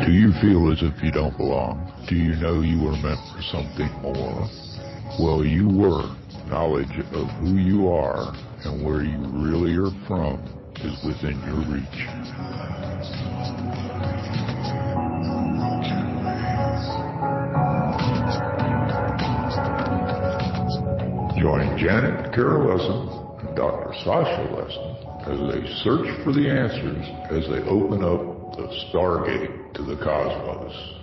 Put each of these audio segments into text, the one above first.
Do you feel as if you don't belong? Do you know you were meant for something more? Well, you were. Knowledge of who you are and where you really are from is within your reach. Join Janet Carol Lessin and Dr. Sasha Lessin as they search for the answers as they open up the Stargate to the cosmos.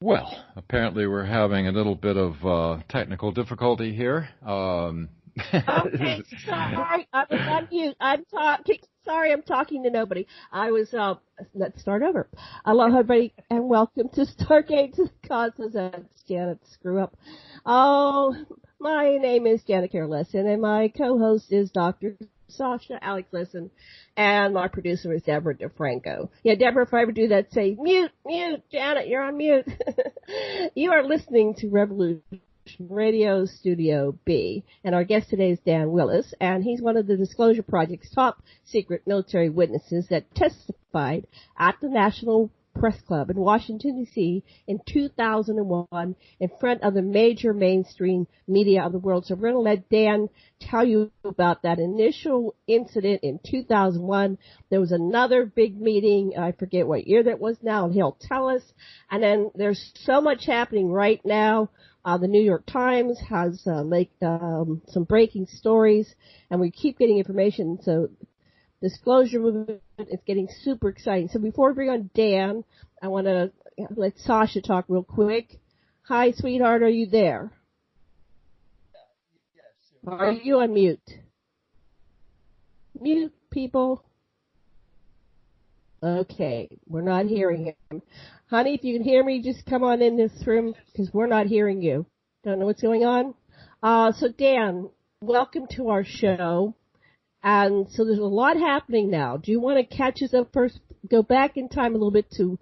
Well, apparently we're having a little bit of technical difficulty here. Okay, sorry, I was on mute. Sorry, I'm talking to nobody. Let's start over. Hello, everybody, and welcome to Stargate to the Cosmos. That's Janet Screw Up. Oh, my name is Janet Carol Lessin, and my co-host is Dr. Sasha Alex Lessin, and my producer is Deborah DeFranco. Yeah, Deborah, if I ever do that, say, mute, Janet, you're on mute. You are listening to Revolution Radio Studio B, and our guest today is Dan Willis, and he's one of the Disclosure Project's top secret military witnesses that testified at the National Press Club in Washington, D.C. in 2001 in front of the major mainstream media of the world. So we're going to let Dan tell you about that initial incident in 2001. There was another big meeting. I forget what year that was now, and he'll tell us. And then there's so much happening right now. The New York Times has some breaking stories, and we keep getting information. So Disclosure movement is getting super exciting. So before we bring on Dan, I want to let Sasha talk real quick. Hi, sweetheart, are you there? Yes. Are you on mute? Mute, people. Okay, we're not hearing him. Honey, if you can hear me, just come on in this room because we're not hearing you. Don't know what's going on. So Dan, welcome to our show. And so there's a lot happening now. Do you want to catch us up first? Go back in time a little bit to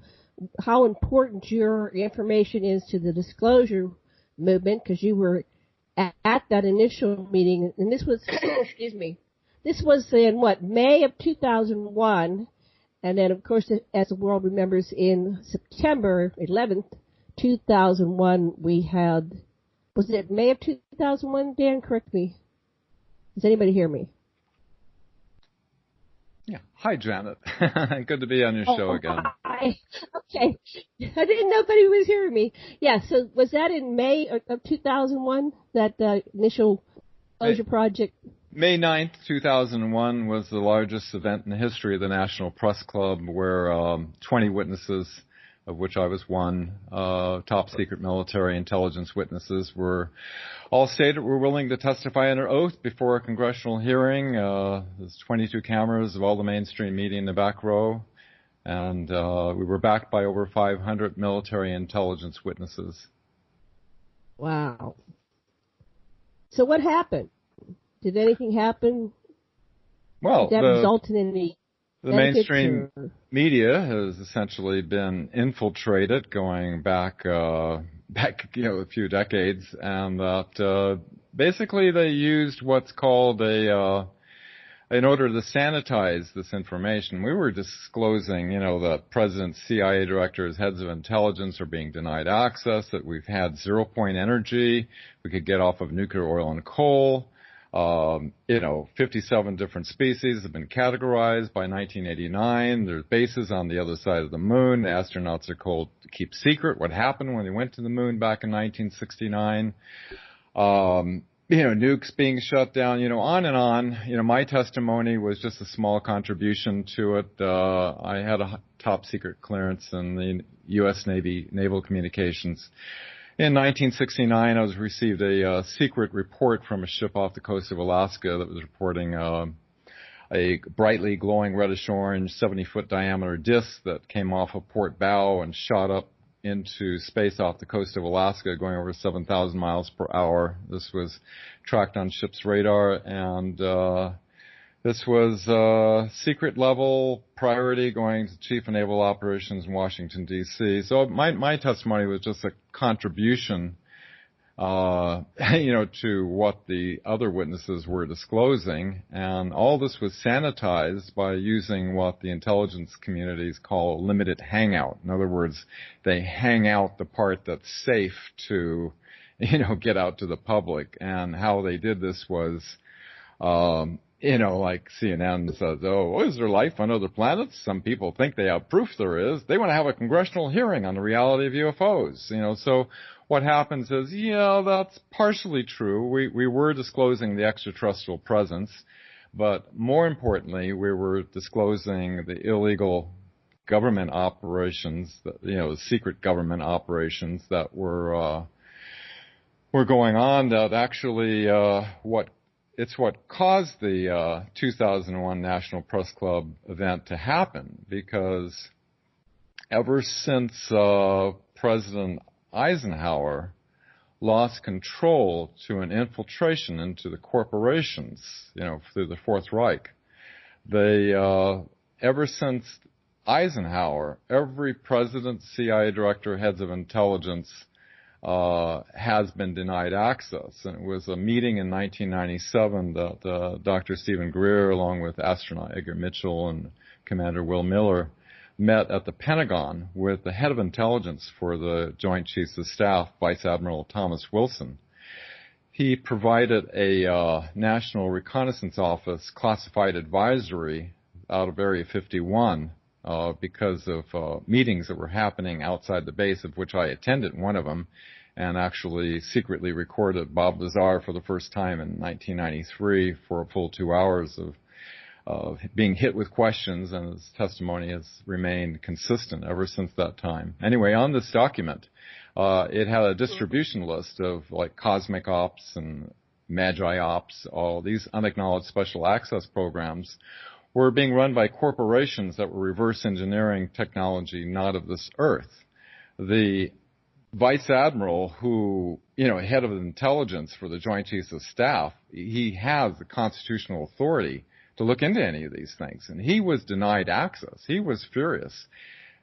how important your information is to the Disclosure movement, because you were at that initial meeting, and this was, excuse me, this was in May of 2001, and then of course, as the world remembers, in September 11th, 2001, we had, was it May of 2001? Dan, correct me. Does anybody hear me? Yeah. Hi, Janet. Good to be on your show again. Hi. Okay. I didn't know anybody was hearing me. Yeah, so was that in May of 2001, that initial Disclosure Project? May 9th, 2001 was the largest event in the history of the National Press Club, where 20 witnesses, of which I was one, top secret military intelligence witnesses, were all stated were willing to testify under oath before a congressional hearing. There's 22 cameras of all the mainstream media in the back row, and we were backed by over 500 military intelligence witnesses. Wow. So what happened? Did anything happen? Well, did that result in any the mainstream media has essentially been infiltrated going back a few decades, and that basically they used what's called in order to sanitize this information. We were disclosing, that president's CIA directors, heads of intelligence are being denied access, that we've had 0-point energy, we could get off of nuclear oil and coal. 57 different species have been categorized by 1989. There's bases on the other side of the moon. The astronauts are told to keep secret what happened when they went to the moon back in 1969. Nukes being shut down, on and on. My testimony was just a small contribution to it. I had a top secret clearance in the U.S. Navy Naval Communications. In 1969, I received a secret report from a ship off the coast of Alaska that was reporting a brightly glowing reddish-orange 70-foot diameter disk that came off a port bow and shot up into space off the coast of Alaska, going over 7,000 miles per hour. This was tracked on ship's radar, and this was secret level priority going to Chief of Naval Operations in Washington, D.C. So my testimony was just a contribution, to what the other witnesses were disclosing. And all this was sanitized by using what the intelligence communities call limited hangout. In other words, they hang out the part that's safe to, get out to the public. And how they did this was, like CNN says, is there life on other planets? Some people think they have proof there is. They want to have a congressional hearing on the reality of UFOs. So what happens is, that's partially true. We were disclosing the extraterrestrial presence, but more importantly, we were disclosing the illegal government operations, the secret government operations that were going on. That actually, it's what caused the 2001 National Press Club event to happen, because ever since President Eisenhower lost control to an infiltration into the corporations, through the Fourth Reich, ever since Eisenhower, every president, CIA director, heads of intelligence has been denied access. And it was a meeting in 1997 that Dr. Stephen Greer, along with astronaut Edgar Mitchell and Commander Will Miller, met at the Pentagon with the head of intelligence for the Joint Chiefs of Staff, Vice Admiral Thomas Wilson. He provided a National Reconnaissance Office classified advisory out of Area 51 because of meetings that were happening outside the base, of which I attended one of them, and actually secretly recorded Bob Lazar for the first time in 1993 for a full 2 hours of being hit with questions, and his testimony has remained consistent ever since that time. Anyway, on this document, it had a distribution list of like Cosmic Ops and Magi Ops. All these unacknowledged special access programs were being run by corporations that were reverse engineering technology not of this earth. The Vice Admiral who, head of intelligence for the Joint Chiefs of Staff, he has the constitutional authority to look into any of these things. And he was denied access. He was furious.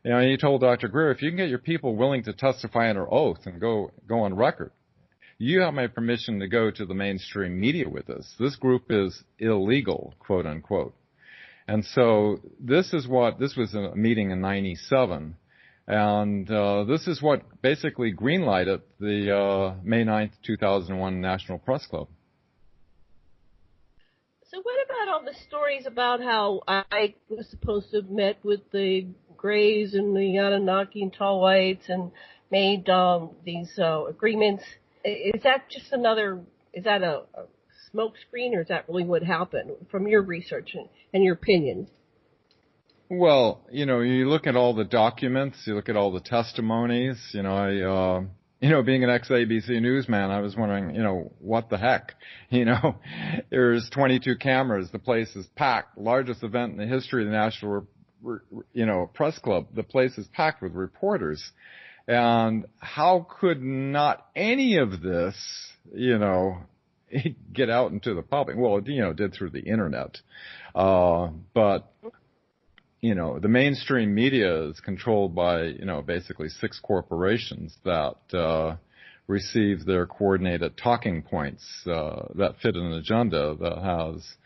He told Dr. Greer, if you can get your people willing to testify under oath and go on record, you have my permission to go to the mainstream media with this. This group is illegal, quote unquote. And so this was a meeting in 97. And this is what basically greenlighted the May 9th, 2001 National Press Club. So what about all the stories about how I was supposed to have met with the Greys and the Anunnaki and Tall Whites and made these agreements? Is that just is that a smoke screen, or is that really what happened from your research and your opinion? Well, you look at all the documents, you look at all the testimonies, being an ex-ABC newsman, I was wondering, what the heck? There's 22 cameras. The place is packed. Largest event in the history of the National, Press Club. The place is packed with reporters. And how could not any of this, get out into the public? Well, it, did through the internet. But the mainstream media is controlled by, basically 6 corporations that receive their coordinated talking points that fit an agenda that has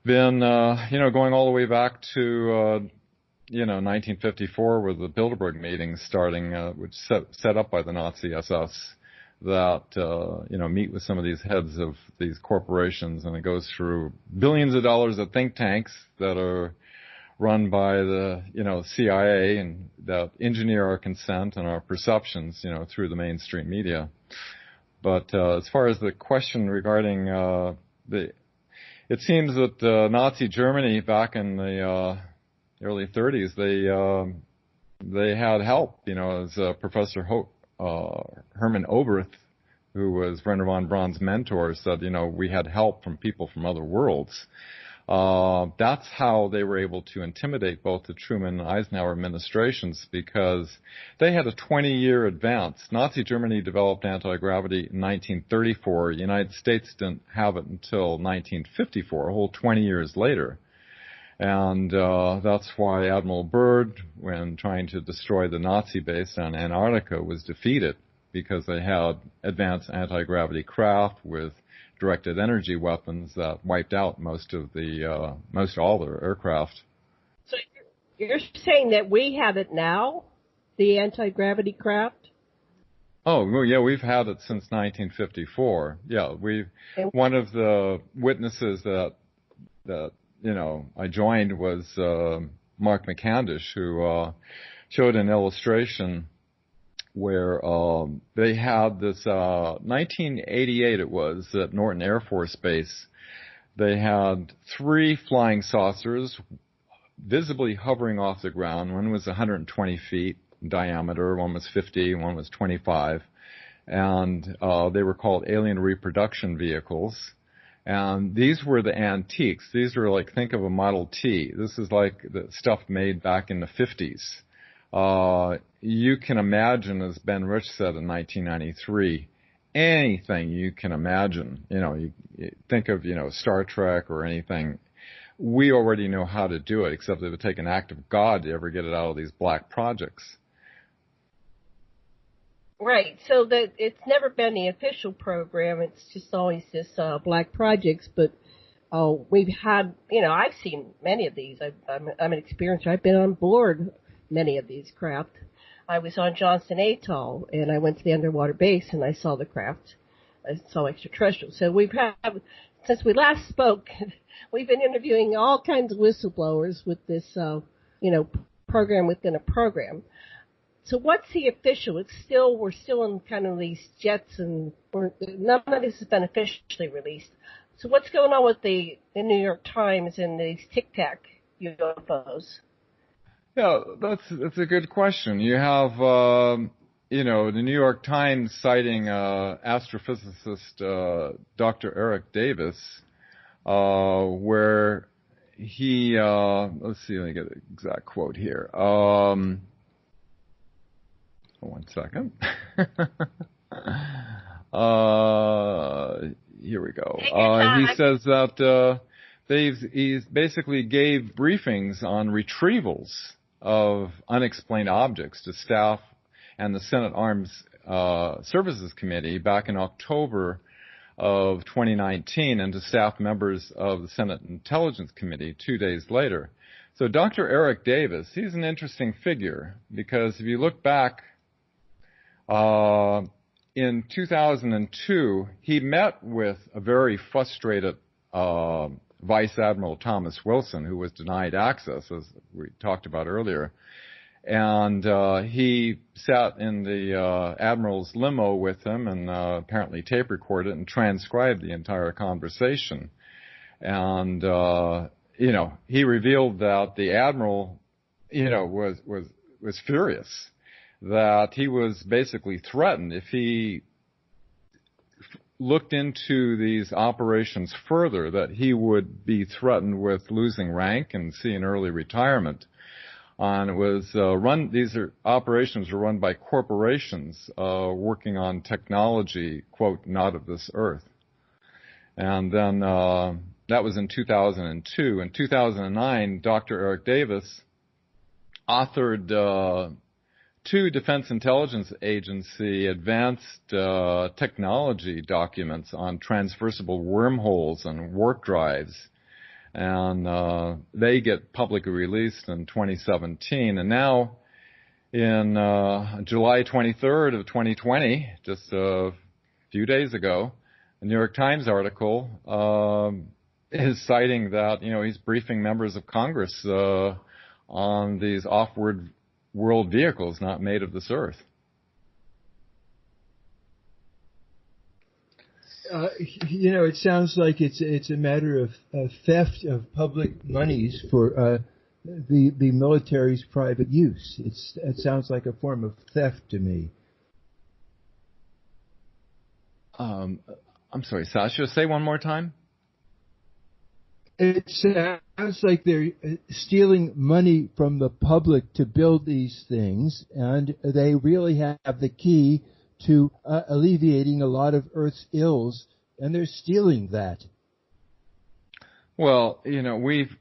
been, going all the way back to, 1954 with the Bilderberg Meetings starting, which set up by the Nazi SS, that, meet with some of these heads of these corporations, and it goes through billions of dollars of think tanks that are run by the, CIA, and that engineer our consent and our perceptions, through the mainstream media. But as far as the question regarding it seems that Nazi Germany back in the early 30s, they had help, as Professor Hermann Oberth, who was Werner von Braun's mentor, said, we had help from people from other worlds. That's how they were able to intimidate both the Truman and Eisenhower administrations, because they had a 20-year advance. Nazi Germany developed anti-gravity in 1934. The United States didn't have it until 1954, a whole 20 years later. And that's why Admiral Byrd, when trying to destroy the Nazi base on Antarctica, was defeated, because they had advanced anti-gravity craft with directed energy weapons that wiped out most all their aircraft. So you're saying that we have it now, the anti-gravity craft? Oh, well, yeah, we've had it since 1954. Yeah, one of the witnesses that I joined was Mark McCandish, who showed an illustration where they had this 1988 it was at Norton Air Force Base. They had 3 flying saucers visibly hovering off the ground. One was 120 feet in diameter, one was 50, one was 25, and they were called alien reproduction vehicles. And these were the antiques. These were like, think of a Model T. This is like the stuff made back in the 50s. You can imagine, as Ben Rich said in 1993, anything you can imagine. You think of, Star Trek or anything. We already know how to do it, except it would take an act of God to ever get it out of these black projects. Right. So that it's never been the official program. It's just always this black projects. But we've had, I've seen many of these. I'm an experiencer. I've been on board many of these craft. I was on Johnston Atoll, and I went to the underwater base, and I saw the craft. I saw extraterrestrial. So we've had, since we last spoke, we've been interviewing all kinds of whistleblowers with this, program within a program. So what's the official? We're still in kind of these jets, and none of this has been officially released. So what's going on with the New York Times and these Tic Tac UFOs? Yeah, that's a good question. You have, the New York Times citing astrophysicist Dr. Eric Davis, where he, let's see, let me get the exact quote here. One second. Here we go. He says that he's basically gave briefings on retrievals of unexplained objects to staff and the Senate Armed Services Committee back in October of 2019, and to staff members of the Senate Intelligence Committee 2 days later. So Dr. Eric Davis, he's an interesting figure, because if you look back in 2002, he met with a very frustrated Vice Admiral Thomas Wilson, who was denied access, as we talked about earlier. And he sat in the Admiral's limo with him and apparently tape recorded and transcribed the entire conversation. And, he revealed that the Admiral, was furious, that he was basically threatened if he looked into these operations further, that he would be threatened with losing rank and seeing early retirement. And it was operations were run by corporations working on technology, quote, not of this earth. And then that was in 2002. In 2009, Dr. Eric Davis authored 2 Defense Intelligence Agency advanced technology documents on transversible wormholes and warp drives. And they get publicly released in 2017. And now, in July 23rd of 2020, just few days ago, a New York Times article is citing that, he's briefing members of Congress on these off-world world vehicles not made of this earth. It sounds like it's a matter of theft of public monies for the military's private use. It sounds like a form of theft to me. I'm sorry, Sasha, say one more time. It sounds like they're stealing money from the public to build these things, and they really have the key to alleviating a lot of Earth's ills, and they're stealing that. Well, we've,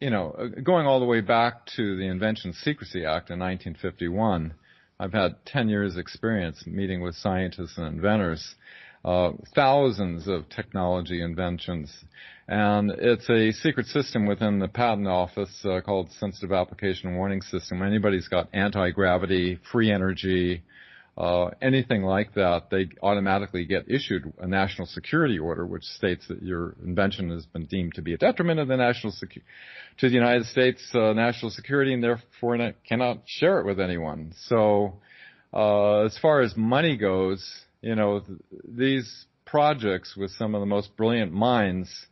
going all the way back to the Invention Secrecy Act in 1951, I've had 10 years experience meeting with scientists and inventors, thousands of technology inventions. And it's a secret system within the patent office called Sensitive Application Warning System. Anybody's got anti-gravity, free energy, anything like that, they automatically get issued a national security order, which states that your invention has been deemed to be a detriment of the to the United States national security, and therefore cannot share it with anyone. So, as far as money goes, these projects with some of the most brilliant minds,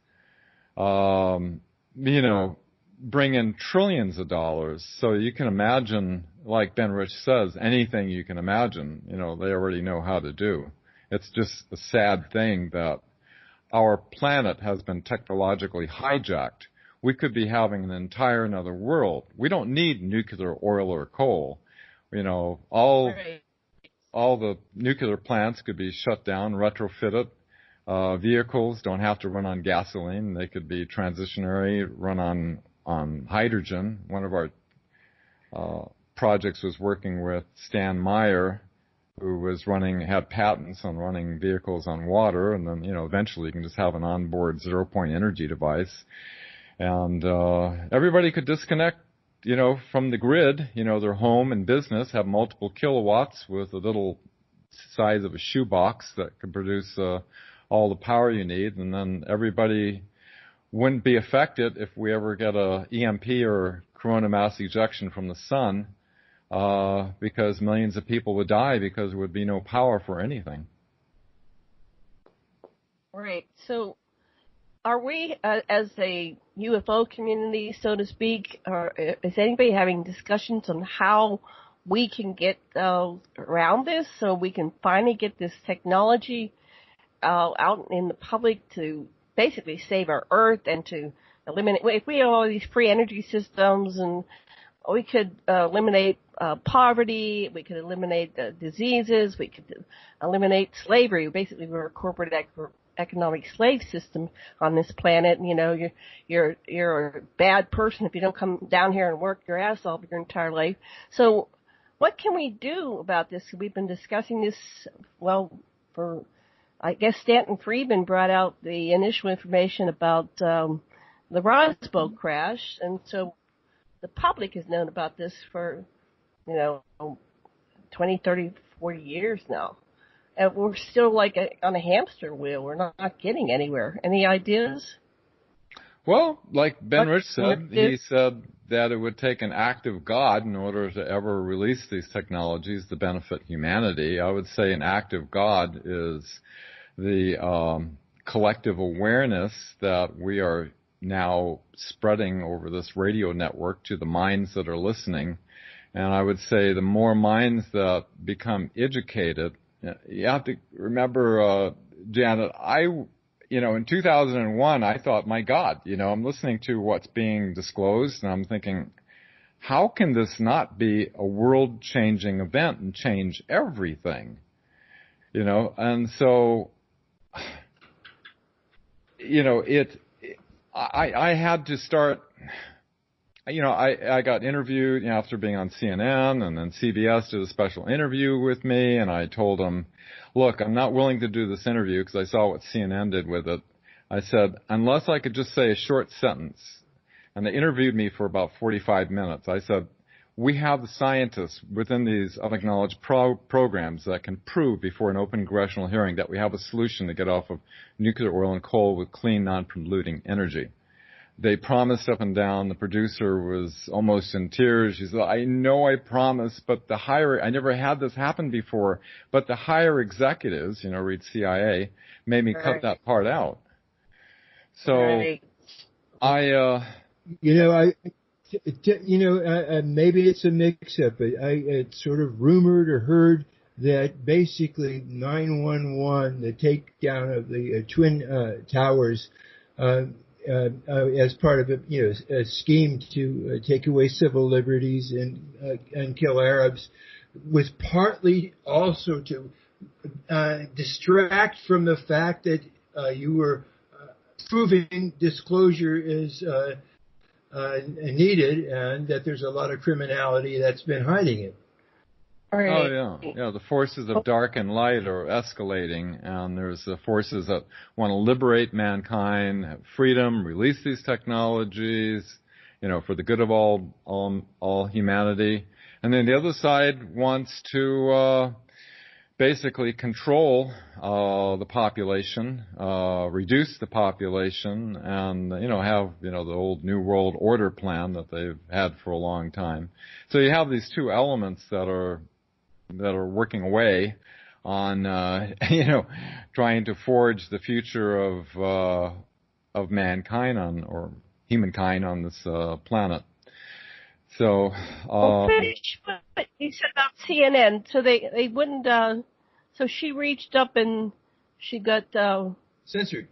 bring in trillions of dollars. So you can imagine, like Ben Rich says, anything you can imagine, they already know how to do. It's just a sad thing that our planet has been technologically hijacked. We could be having an entire another world. We don't need nuclear, oil, or coal. All the nuclear plants could be shut down, retrofitted. Vehicles don't have to run on gasoline. They could be transitionary, run on hydrogen. One of our projects was working with Stan Meyer, who had patents on running vehicles on water, and then, eventually you can just have an onboard zero-point energy device. And everybody could disconnect, from the grid, their home and business, have multiple kilowatts with a little size of a shoebox that could produce all the power you need, and then everybody wouldn't be affected if we ever get a EMP or corona mass ejection from the sun, because millions of people would die because there would be no power for anything. Right. So are we, as a UFO community, so to speak, or is anybody having discussions on how we can get around this so we can finally get this technology out in the public to basically save our Earth and to eliminate, if we have all these free energy systems, and we could eliminate poverty, we could eliminate diseases, we could eliminate slavery. Basically, we're a corporate economic slave system on this planet. You're a bad person if you don't come down here and work your ass off your entire life. So what can we do about this? We've been discussing this, I guess Stanton Friedman brought out the initial information about the Roswell crash, and so the public has known about this for, 20, 30, 40 years now. And we're still like on a hamster wheel. We're not getting anywhere. Any ideas? Well, like Ben Rich said, he said that it would take an act of God in order to ever release these technologies to benefit humanity. I would say an act of God is the collective awareness that we are now spreading over this radio network to the minds that are listening. And I would say the more minds that become educated, you have to remember, Janet, in 2001, I thought, my God, I'm listening to what's being disclosed, and I'm thinking, how can this not be a world-changing event and change everything? And so, I had to start, I got interviewed after being on CNN, and then CBS did a special interview with me, and I told them, look, I'm not willing to do this interview because I saw what CNN did with it. I said, unless I could just say a short sentence, and they interviewed me for about 45 minutes. I said, we have the scientists within these unacknowledged programs that can prove before an open congressional hearing that we have a solution to get off of nuclear oil and coal with clean, non-polluting energy. They promised up and down. The producer was almost in tears. She said, I know I promised, but I never had this happen before, but the higher executives, read CIA, made me cut that part out. So maybe it's a mix-up, but I sort of rumored or heard that basically 911, the takedown of the Twin Towers, as part of a scheme to take away civil liberties and kill Arabs, was partly also to distract from the fact that you were proving disclosure is needed, and that there's a lot of criminality that's been hiding it. Right. Oh, yeah. The forces of dark and light are escalating, and there's the forces that want to liberate mankind, have freedom, release these technologies, for the good of all humanity. And then the other side wants to basically control the population, reduce the population, and have the old New World Order plan that they've had for a long time. So you have these two elements that are working away on trying to forge the future of mankind or humankind on this planet. So finish what you said about CNN. So they wouldn't. So she reached up and she got censored.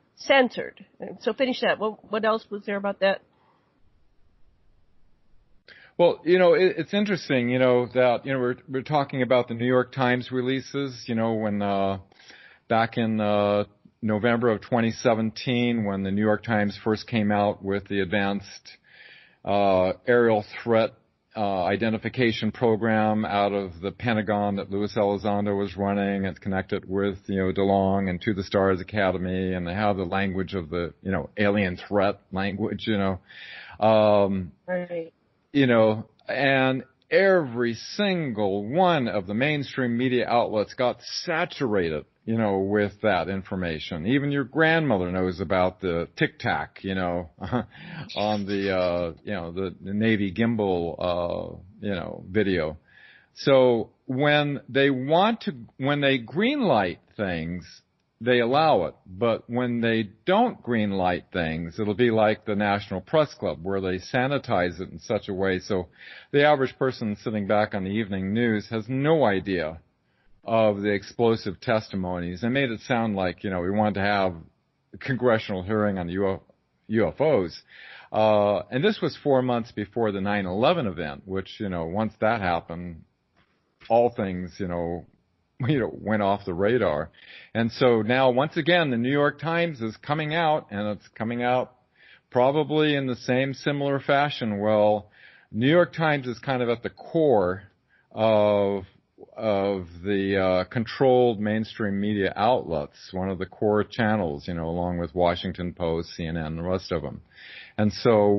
So finish that. What else was there about that? Well, it's interesting, that, we're talking about the New York Times releases, when, back in, November of 2017, when the New York Times first came out with the advanced, aerial threat, identification program out of the Pentagon that Luis Elizondo was running. It's connected with, DeLong and To the Stars Academy, and they have the language of the, alien threat language, Right. And every single one of the mainstream media outlets got saturated, with that information. Even your grandmother knows about the Tic Tac, on the, the Navy gimbal, video. So when they greenlight things, they allow it. But when they don't greenlight things, it'll be like the National Press Club, where they sanitize it in such a way so the average person sitting back on the evening news has no idea of the explosive testimonies. They made it sound like, we wanted to have a congressional hearing on UFOs. And this was 4 months before the 9/11 event, which, once that happened, all things, went off the radar. And so now, once again, the New York Times is coming out, and it's coming out probably in the same similar fashion. Well, New York Times is kind of at the core of the controlled mainstream media outlets, one of the core channels, along with Washington Post, CNN, and the rest of them. And so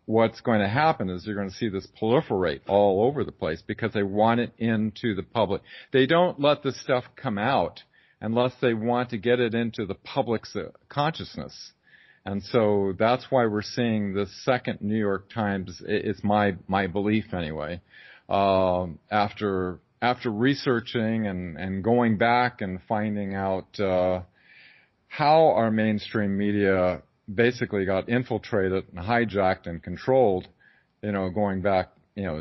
what's going to happen is you're going to see this proliferate all over the place because they want it into the public. They don't let this stuff come out unless they want to get it into the public's consciousness. And so that's why we're seeing the second New York Times, it's my belief anyway, after researching and going back and finding out how our mainstream media basically got infiltrated and hijacked and controlled, going back,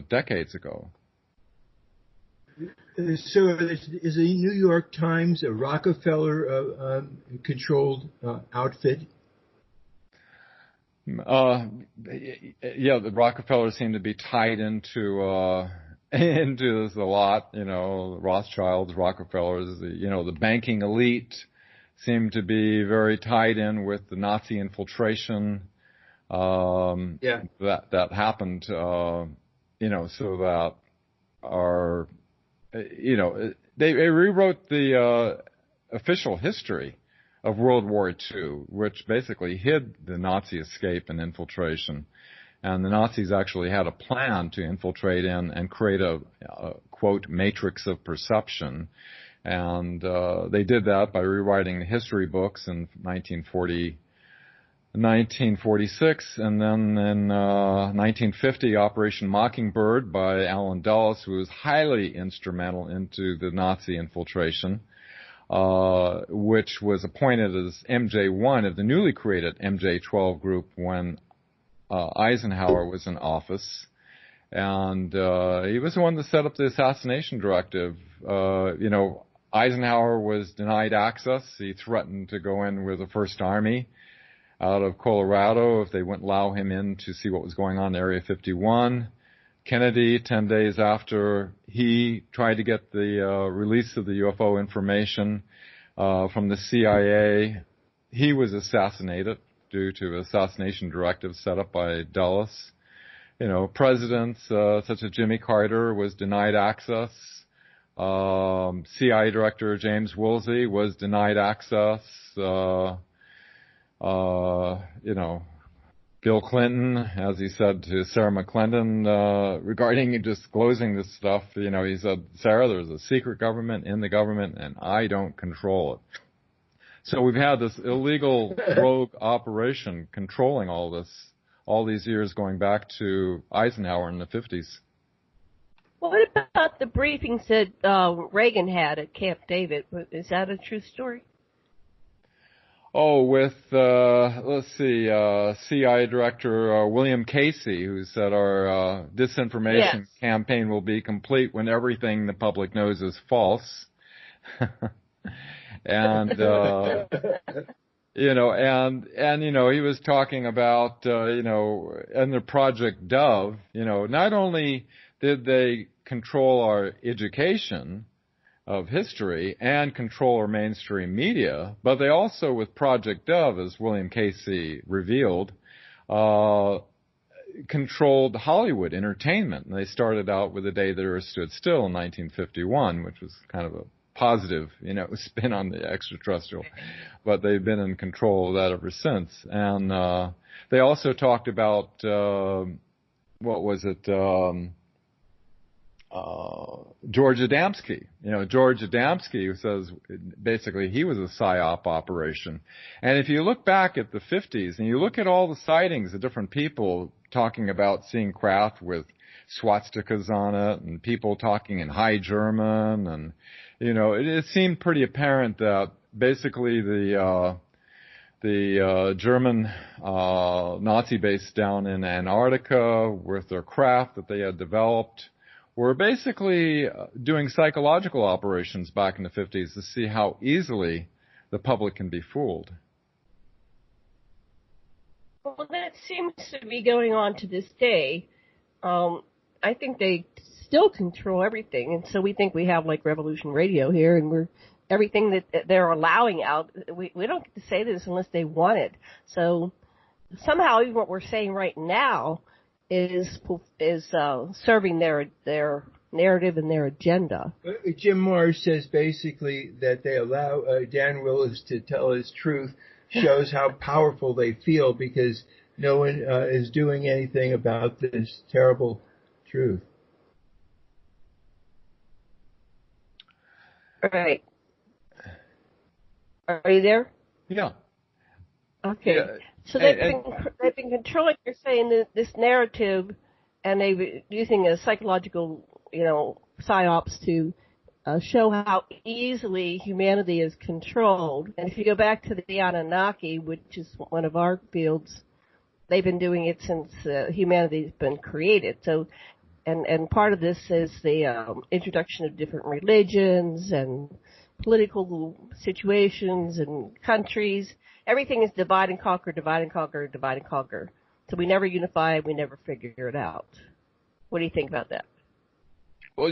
decades ago. So is the New York Times a Rockefeller controlled outfit? Yeah, the Rockefellers seem to be tied into this a lot. Rothschilds, Rockefellers, the banking elite seem to be very tied in with the Nazi infiltration. That happened. So that our, they rewrote the official history of World War II, which basically hid the Nazi escape and infiltration. And the Nazis actually had a plan to infiltrate in and create a quote, matrix of perception. And they did that by rewriting the history books in 1946, and then in 1950, Operation Mockingbird by Alan Dulles, who was highly instrumental into the Nazi infiltration, which was appointed as MJ1 of the newly created MJ12 group when Eisenhower was in office. And he was the one that set up the assassination directive. Eisenhower was denied access. He threatened to go in with the First Army out of Colorado if they wouldn't allow him in to see what was going on in Area 51. Kennedy, 10 days after he tried to get the release of the UFO information from the CIA, he was assassinated due to assassination directives set up by Dulles. Presidents such as Jimmy Carter was denied access. CIA Director James Woolsey was denied access. Bill Clinton, as he said to Sarah McClendon regarding disclosing this stuff, he said, Sarah, there's a secret government in the government and I don't control it. So we've had this illegal rogue operation controlling all these years going back to Eisenhower in the 50s. What about the briefings that Reagan had at Camp David? Is that a true story? Oh, with, CIA Director William Casey, who said our disinformation campaign will be complete when everything the public knows is false. And, he was talking about, and the Project Dove, not only did they control our education of history and control our mainstream media, but they also, with Project Dove, as William Casey revealed, controlled Hollywood entertainment. And they started out with The Day the Earth Stood Still in 1951, which was kind of a positive, spin on the extraterrestrial. But they've been in control of that ever since. And they also talked about, George Adamski. George Adamski, who says basically he was a PSYOP operation. And if you look back at the 50s and you look at all the sightings of different people talking about seeing craft with swastikas on it and people talking in High German, and, it seemed pretty apparent that basically the German Nazi base down in Antarctica with their craft that they had developed were basically doing psychological operations back in the 50s to see how easily the public can be fooled. Well, that seems to be going on to this day. I think they still control everything, and so we think we have like Revolution Radio here, and everything that they're allowing out, we don't get to say this unless they want it. So somehow even what we're saying right now is serving their narrative and their agenda. Jim Morris says basically that they allow Dan Willis to tell his truth shows how powerful they feel because no one is doing anything about this terrible truth. All right. Are you there? Yeah. Okay. Yeah. So they've been controlling, you're saying, this narrative, and they've using a psychological, psyops to show how easily humanity is controlled. And if you go back to the Anunnaki, which is one of our fields, they've been doing it since humanity's been created. So, and part of this is the introduction of different religions and political situations and countries. Everything is divide and conquer, divide and conquer, divide and conquer. So we never unify, we never figure it out. What do you think about that? Well,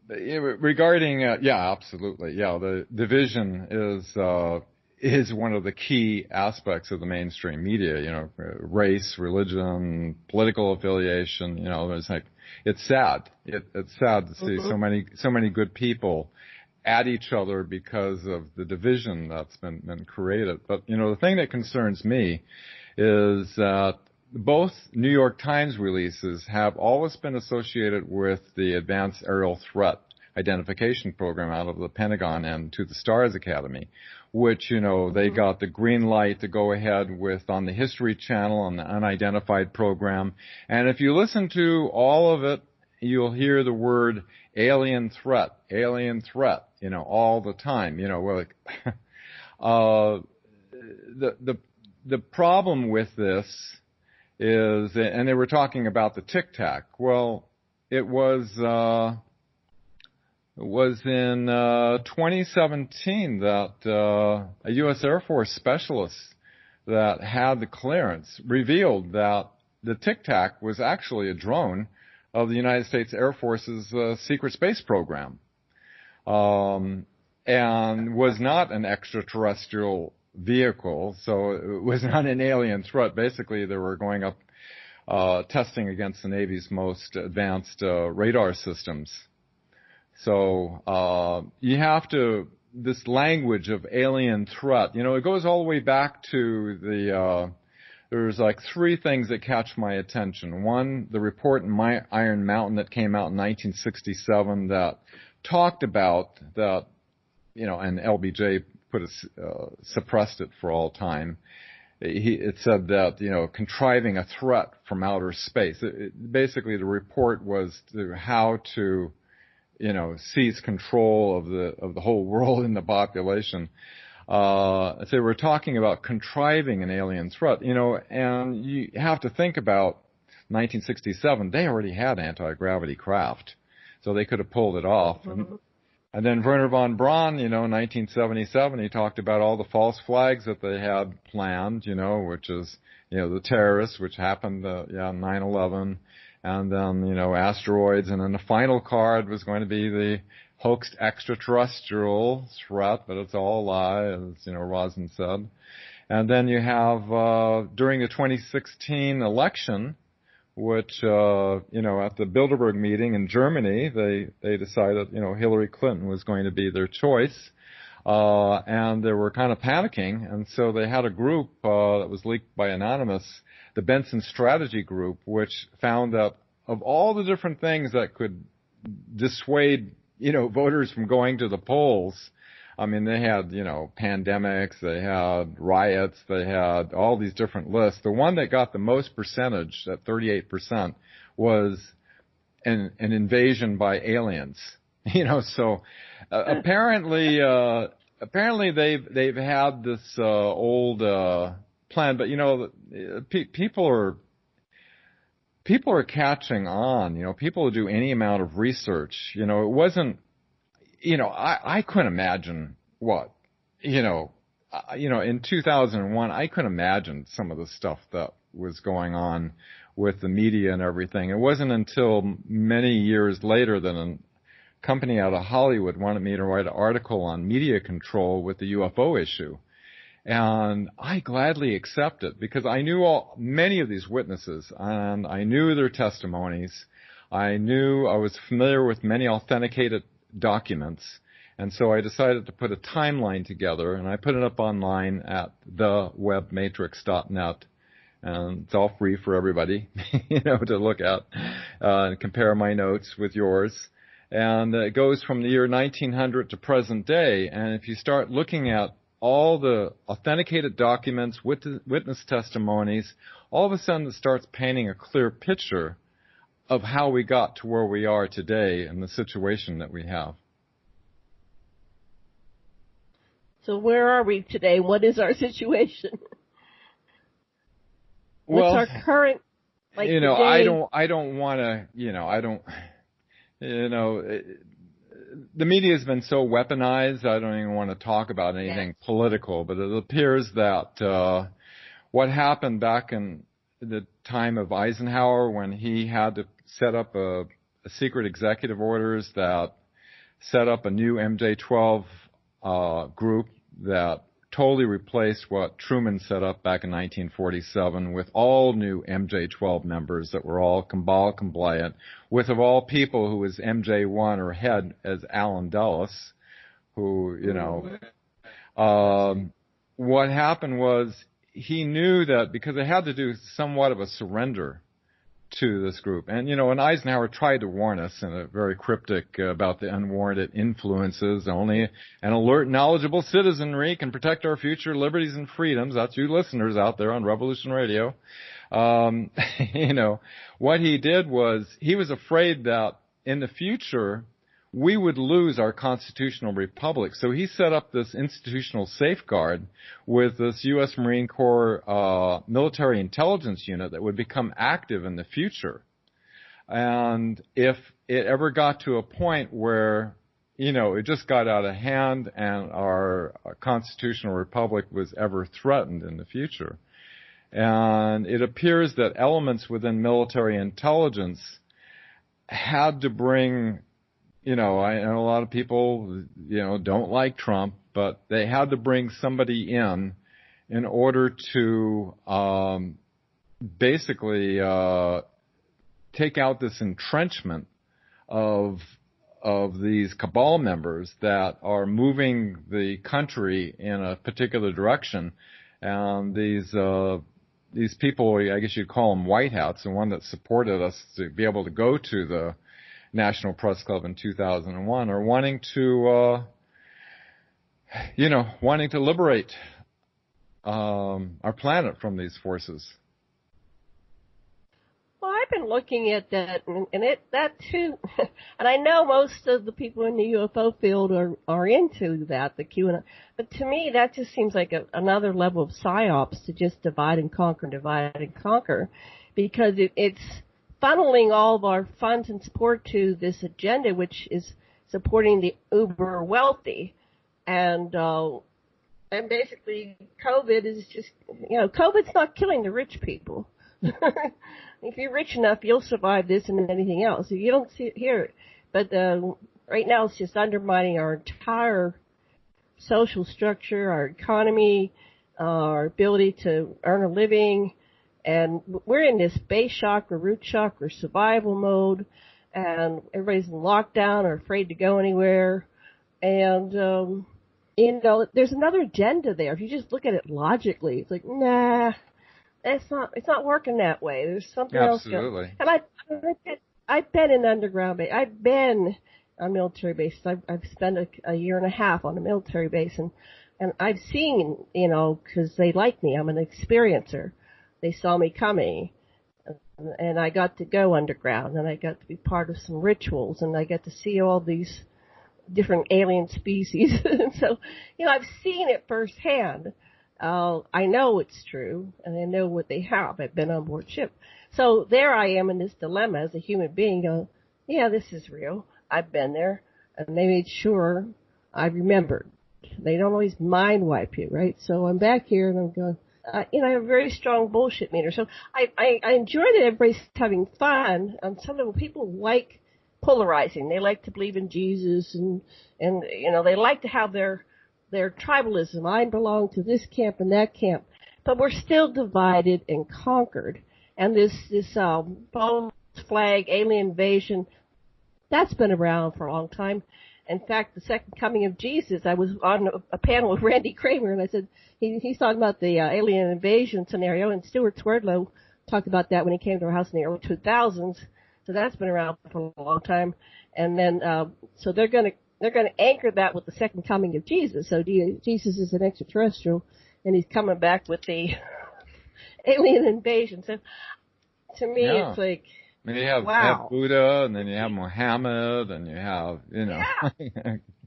regarding, absolutely. Yeah, the division is one of the key aspects of the mainstream media, race, religion, political affiliation, it's sad. It's sad to see so many good people at each other because of the division that's been created. But, the thing that concerns me is that both New York Times releases have always been associated with the Advanced Aerial Threat Identification Program out of the Pentagon and to the STARS Academy, which, they got the green light to go ahead with on the History Channel on the Unidentified program. And if you listen to all of it, you'll hear the word alien threat, all the time. We're like, the problem with this is, and they were talking about the Tic Tac. Well, it was in 2017 that a U.S. Air Force specialist that had the clearance revealed that the Tic Tac was actually a drone of the United States Air Force's secret space program, and was not an extraterrestrial vehicle, so it was not an alien threat. Basically, they were going up testing against the Navy's most advanced radar systems. So you have to, this language of alien threat, it goes all the way back to there's like three things that catch my attention. One, the report in Iron Mountain that came out in 1967 that talked about that, and LBJ suppressed it for all time. It said that, contriving a threat from outer space. Basically, the report was how to, seize control of the whole world and the population. So we're talking about contriving an alien threat, and you have to think about 1967. They already had anti-gravity craft, so they could have pulled it off. And then Wernher von Braun, in 1977, he talked about all the false flags that they had planned, which is, the terrorists, which happened, 9/11, and then, asteroids, and then the final card was going to be the hoaxed extraterrestrial threat, but it's all a lie, as, Rosen said. And then you have, during the 2016 election, which, at the Bilderberg meeting in Germany, they decided, Hillary Clinton was going to be their choice. And they were kind of panicking. And so they had a group, that was leaked by Anonymous, the Benson Strategy Group, which found that of all the different things that could dissuade, voters from going to the polls, I mean, they had, pandemics, they had riots, they had all these different lists. The one that got the most percentage, at 38%, was an invasion by aliens. So apparently they've had this old plan, but people are catching on. People will do any amount of research. It wasn't. I couldn't imagine in 2001, I couldn't imagine some of the stuff that was going on with the media and everything. It wasn't until many years later that a company out of Hollywood wanted me to write an article on media control with the UFO issue. And I gladly accepted because I knew many of these witnesses and I knew their testimonies. I was familiar with many authenticated documents, and so I decided to put a timeline together, and I put it up online at thewebmatrix.net, and it's all free for everybody, to look at and compare my notes with yours. And it goes from the year 1900 to present day, and if you start looking at all the authenticated documents, witness testimonies, all of a sudden it starts painting a clear picture of how we got to where we are today and the situation that we have. So where are we today? What is our situation? Well, what's our current, today? I don't want to, the media has been so weaponized, I don't even want to talk about anything political, but it appears that what happened back in the time of Eisenhower when he had to set up a secret executive orders that set up a new MJ-12 group that totally replaced what Truman set up back in 1947 with all new MJ-12 members that were all Cabal compliant, with of all people who was MJ-1 or head as Alan Dulles, who, what happened was he knew that because they had to do somewhat of a surrender to this group. And, and Eisenhower tried to warn us in a very cryptic about the unwarranted influences. Only an alert, knowledgeable citizenry can protect our future liberties and freedoms. That's you listeners out there on Revolution Radio. What he did was he was afraid that in the future we would lose our constitutional republic. So he set up this institutional safeguard with this U.S. Marine Corps military intelligence unit that would become active in the future. And if it ever got to a point where, it just got out of hand and our constitutional republic was ever threatened in the future. And it appears that elements within military intelligence had to bring, I know a lot of people, don't like Trump, but they had to bring somebody in order to basically take out this entrenchment of these cabal members that are moving the country in a particular direction. And these people, I guess you'd call them white hats, the one that supported us to be able to go to the National Press Club in 2001, are wanting to liberate our planet from these forces. Well, I've been looking at that, and that too, and I know most of the people in the UFO field are into that, the QAnon, but to me that just seems like another level of psyops to just divide and conquer, because it's funneling all of our funds and support to this agenda, which is supporting the uber wealthy, and basically COVID is just, COVID's not killing the rich people. If you're rich enough, you'll survive this and anything else. You don't hear it, but right now it's just undermining our entire social structure, our economy, our ability to earn a living. And we're in this base shock or root shock or survival mode, and everybody's in lockdown or afraid to go anywhere. And, there's another agenda there. If you just look at it logically, it's like, nah, it's not working that way. There's something else going on. And I've been in underground base. I've been on military bases. I've spent a year and a half on a military base, and I've seen, because they like me. I'm an experiencer. They saw me coming, and I got to go underground, and I got to be part of some rituals, and I got to see all these different alien species. So, I've seen it firsthand. I know it's true, and I know what they have. I've been on board ship. So there I am in this dilemma as a human being going, yeah, this is real. I've been there, and they made sure I remembered. They don't always mind wipe you, right? So I'm back here, and I'm going, I have a very strong bullshit meter. So I enjoy that everybody's having fun. Some of the people like polarizing. They like to believe in Jesus, and they like to have their tribalism. I belong to this camp and that camp. But we're still divided and conquered. And this false flag, alien invasion, that's been around for a long time. In fact, the second coming of Jesus, I was on a panel with Randy Kramer, and I said, he's talking about the alien invasion scenario, and Stuart Swerdlow talked about that when he came to our house in the early 2000s. So that's been around for a long time. And then, so they're going to anchor that with the second coming of Jesus. So Jesus is an extraterrestrial, and he's coming back with the alien invasion. So to me, it's like, I mean, you have Buddha, and then you have Muhammad, and you have,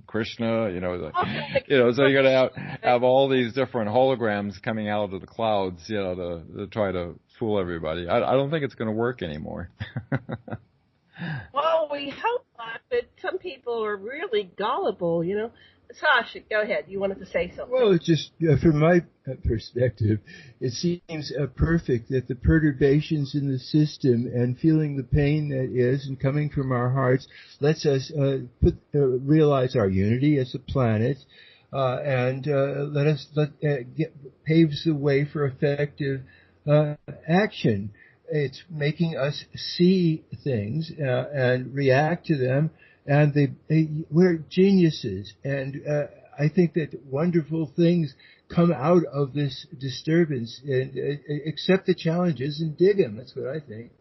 Krishna, so you're going to have all these different holograms coming out of the clouds, to try to fool everybody. I don't think it's going to work anymore. Well, we hope not, but some people are really gullible, Sasha, go ahead. You wanted to say something. Well, it's just from my perspective, it seems perfect that the perturbations in the system and feeling the pain that is and coming from our hearts lets us realize our unity as a planet, and paves the way for effective action. It's making us see things and react to them. And we're geniuses, and I think that wonderful things come out of this disturbance and accept the challenges and dig them. That's what I think.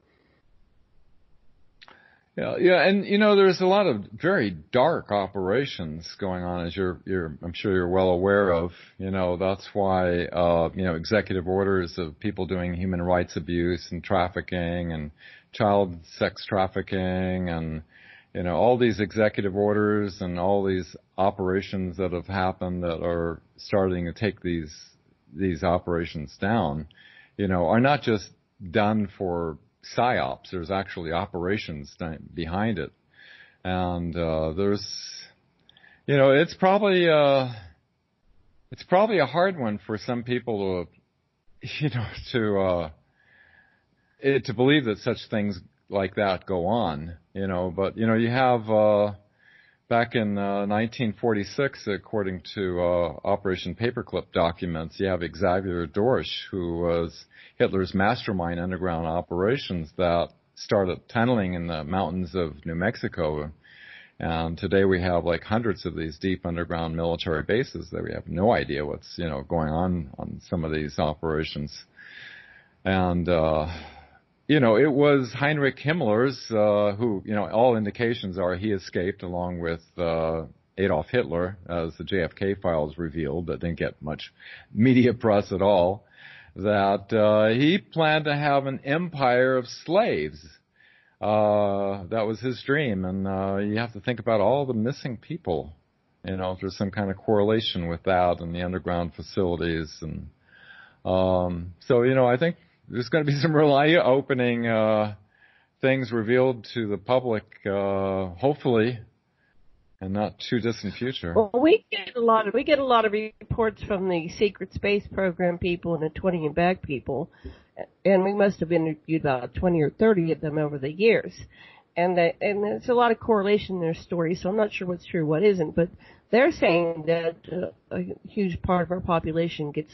Yeah, and there's a lot of very dark operations going on, as I'm sure you're well aware of. That's why executive orders of people doing human rights abuse and trafficking and child sex trafficking and all these executive orders and all these operations that have happened that are starting to take these operations down, are not just done for psyops. There's actually operations behind it, and there's, it's probably a hard one for some people to believe that such things like that go on, but you have back in 1946, according to Operation Paperclip documents, you have Xavier Dorsch, who was Hitler's mastermind underground operations that started tunneling in the mountains of New Mexico. And today we have like hundreds of these deep underground military bases that we have no idea what's, going on some of these operations. And, it was Heinrich Himmler's, who, all indications are he escaped along with Adolf Hitler, as the JFK files revealed, that didn't get much media press at all, that he planned to have an empire of slaves. That was his dream, and you have to think about all the missing people. If there's some kind of correlation with that and the underground facilities. And so, I think there's going to be some real eye-opening things revealed to the public, hopefully, and not too distant future. Well, we get a lot of reports from the secret space program people and the 20 and back people, and we must have interviewed about 20 or 30 of them over the years. And there's a lot of correlation in their stories, so I'm not sure what's true, what isn't. But they're saying that a huge part of our population gets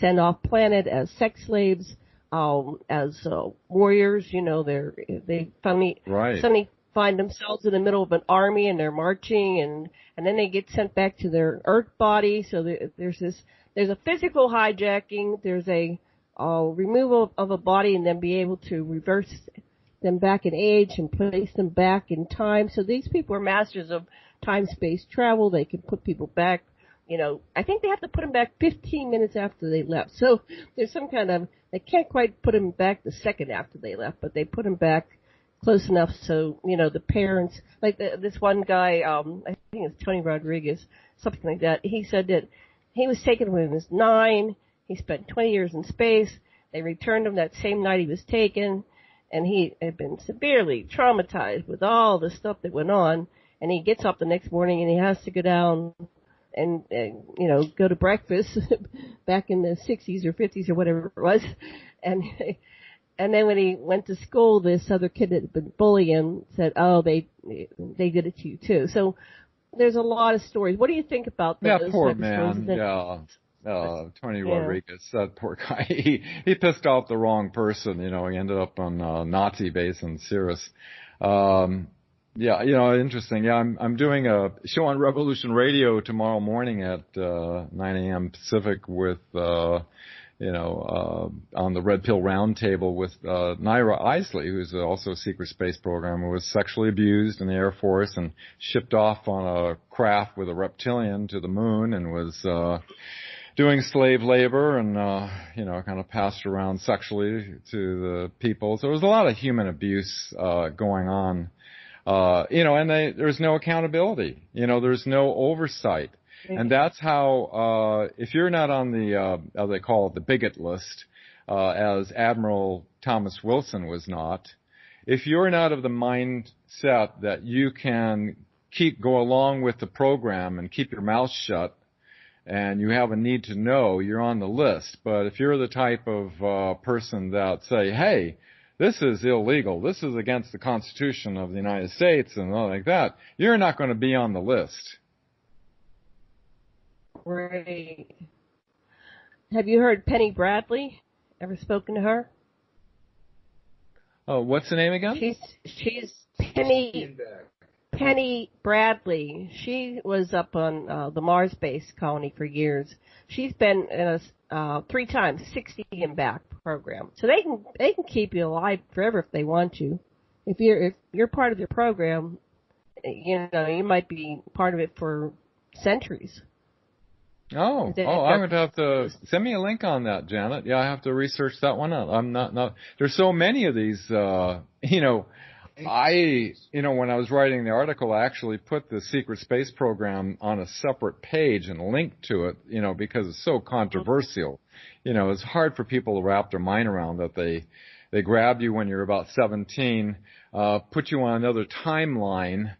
sent off planet as sex slaves, as warriors. They suddenly find themselves in the middle of an army and they're marching, and then they get sent back to their Earth body. So there's a physical hijacking, there's a removal of a body, and then be able to reverse them back in age and place them back in time. So these people are masters of time-space travel. They can put people back, I think they have to put them back 15 minutes after they left. So there's some kind of, they can't quite put them back the second after they left, but they put them back close enough so, the parents, like this one guy, I think it's Tony Rodriguez, something like that, he said that he was taken when he was 9, he spent 20 years in space, they returned him that same night he was taken, and he had been severely traumatized with all the stuff that went on, and he gets up the next morning and he has to go down and go to breakfast back in the 60s or 50s or whatever it was, and then when he went to school, this other kid that had been bullying him said, "Oh, they did it to you too." So there's a lot of stories. What do you think about those? Yeah, poor man. Tony Rodriguez, that poor guy. He pissed off the wrong person. He ended up on a Nazi base in Cirrus. Interesting. Yeah, I'm doing a show on Revolution Radio tomorrow morning at 9 a.m. Pacific with on the Red Pill Roundtable with Naira Isley, who's also a secret space programmer, who was sexually abused in the Air Force and shipped off on a craft with a reptilian to the moon and was doing slave labor and, kind of passed around sexually to the people. So there was a lot of human abuse going on, and there's no accountability. There's no oversight. And that's how, if you're not on the, as they call it, the bigot list, as Admiral Thomas Wilson was not, if you're not of the mindset that you can go along with the program and keep your mouth shut, and you have a need to know, you're on the list. But if you're the type of person that say, hey, this is illegal, this is against the Constitution of the United States and all like that, you're not going to be on the list. Right. Have you heard Penny Bradley? Ever spoken to her? Oh, what's the name again? She's Penny Penny Bradley. She was up on the Mars base colony for years. She's been in a 3 times 60 and back program. So they can keep you alive forever if they want to. If you're part of their program, you know, you might be part of it for centuries. I'm going to have to send me a link on that, Janet. Yeah, I have to research that one out. I'm not. There's so many of these. You know, when I was writing the article, I actually put the secret space program on a separate page and linked to it. You know, because it's so controversial. You know, it's hard for people to wrap their mind around that they grabbed you when you're about 17, put you on another timeline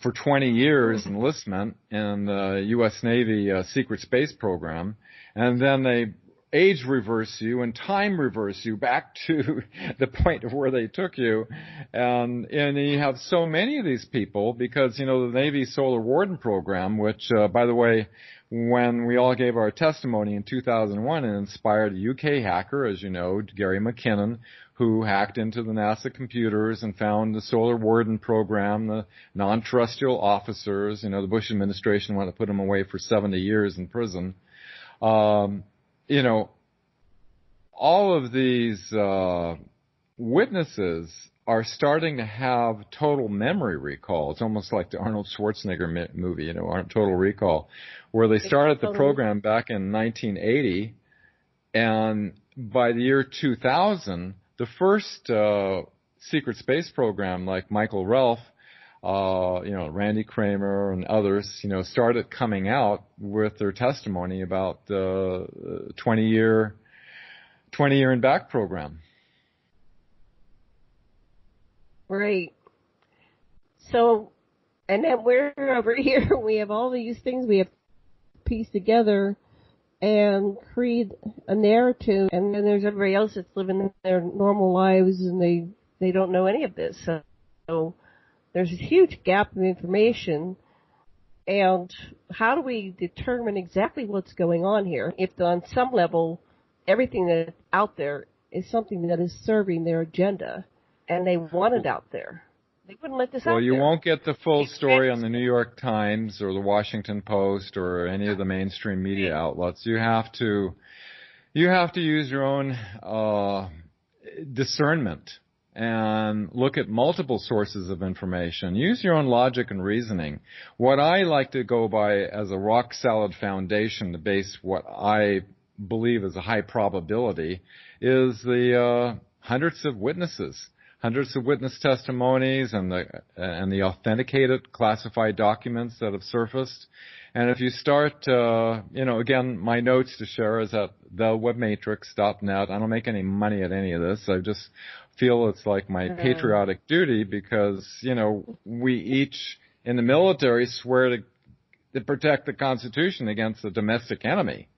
for 20 years enlistment in the U.S. Navy secret space program, and then they age reverse you and time reverse you back to the point of where they took you. And you have so many of these people because, you know, the Navy Solar Warden program, which, by the way, when we all gave our testimony in 2001, it inspired a UK hacker, as you know, Gary McKinnon, who hacked into the NASA computers and found the Solar Warden program, the non-terrestrial officers. You know, the Bush administration wanted to put them away for 70 years in prison. You know, all of these witnesses are starting to have total memory recall. It's almost like the Arnold Schwarzenegger movie, you know, Total Recall, where they started the program back in 1980, and by the year 2000, the first secret space program, like Michael Ralph, you know, Randy Kramer and others, you know, started coming out with their testimony about the 20-year and back program. Right. So, and then we're over here, we have all these things we have pieced together and create a narrative, and then there's everybody else that's living their normal lives and they don't know any of this. So there's a huge gap of information, and how do we determine exactly what's going on here if on some level everything that's out there is something that is serving their agenda and they want it out there? They wouldn't let this out there. Well, you won't get the full story on the New York Times or the Washington Post or any of the mainstream media outlets. You have to use your own discernment and look at multiple sources of information. Use your own logic and reasoning. What I like to go by as a rock solid foundation to base what I believe is a high probability is the hundreds of witnesses testimonies and the authenticated classified documents that have surfaced. And if you start, you know, again, my notes to share is at thewebmatrix.net. I don't make any money at any of this. I just feel it's like my patriotic duty because, you know, we each in the military swear to protect the Constitution against a domestic enemy.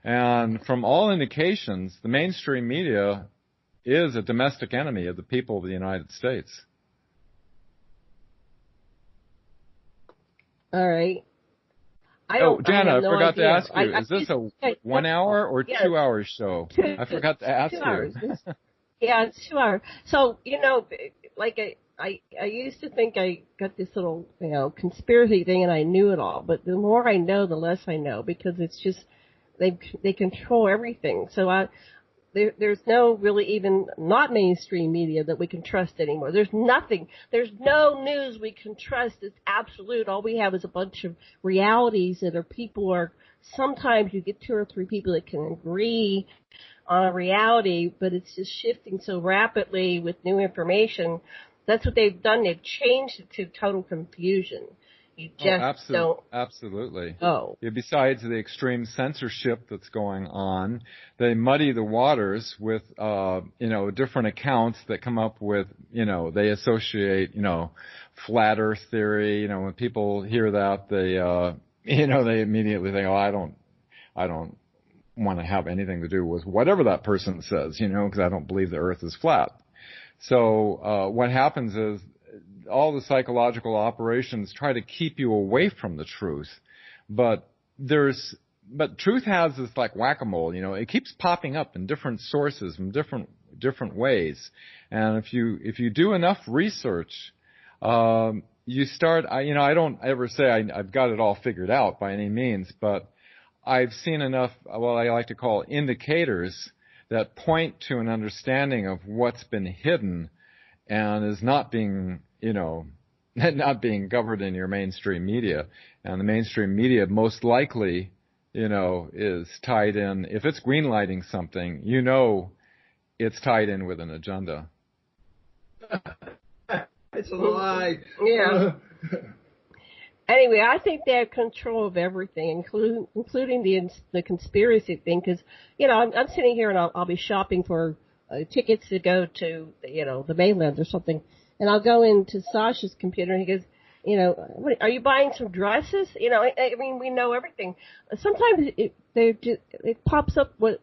And from all indications, the mainstream media is a domestic enemy of the people of the United States. All right. Jana, I forgot to ask you, is this a 1 hour or 2 hour show? I forgot to ask 2 you. Hours. Yeah, it's 2 hours. So, you know, like I used to think I got this little, you know, conspiracy thing and I knew it all. But the more I know, the less I know because it's just, they control everything. So there's no really even not mainstream media that we can trust anymore. There's nothing. There's no news we can trust. It's absolute. All we have is a bunch of realities that sometimes you get 2 or 3 people that can agree on a reality, but it's just shifting so rapidly with new information. That's what they've done. They've changed it to total confusion. You just don't. Absolutely. Oh. Yeah, besides the extreme censorship that's going on, they muddy the waters with, you know, different accounts that come up with, you know, they associate, you know, flat Earth theory. You know, when people hear that, they, you know, they immediately think, oh, I don't want to have anything to do with whatever that person says, you know, because I don't believe the Earth is flat. So, what happens is, all the psychological operations try to keep you away from the truth, but truth has this like whack-a-mole, you know, it keeps popping up in different sources from different ways. And if you do enough research, you start, I don't ever say I've got it all figured out by any means, but I've seen enough, what I like to call indicators that point to an understanding of what's been hidden and is not being, not being covered in your mainstream media. And the mainstream media most likely, is tied in. If it's greenlighting something, it's tied in with an agenda. It's a lie. Yeah. Anyway, I think they have control of everything, including the conspiracy thing. Because I'm sitting here and I'll be shopping for tickets to go to the mainland or something, and I'll go into Sasha's computer and he goes, are you buying some dresses? I mean, we know everything. Sometimes it pops up with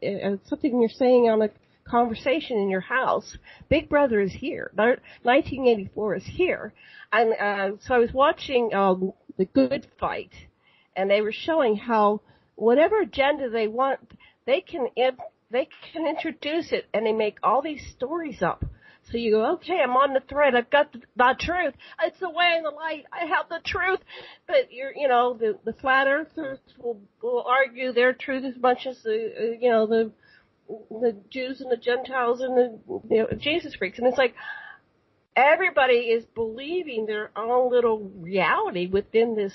something you're saying on a conversation in your house. Big Brother is here. 1984 is here. And so I was watching The Good Fight, and they were showing how whatever agenda they want, they can introduce it, and they make all these stories up. So you go, okay, I'm on the thread. I've got the truth. It's the way and the light. I have the truth. But the flat earthers will argue their truth as much as the Jews and the Gentiles and the Jesus freaks. And it's like everybody is believing their own little reality within this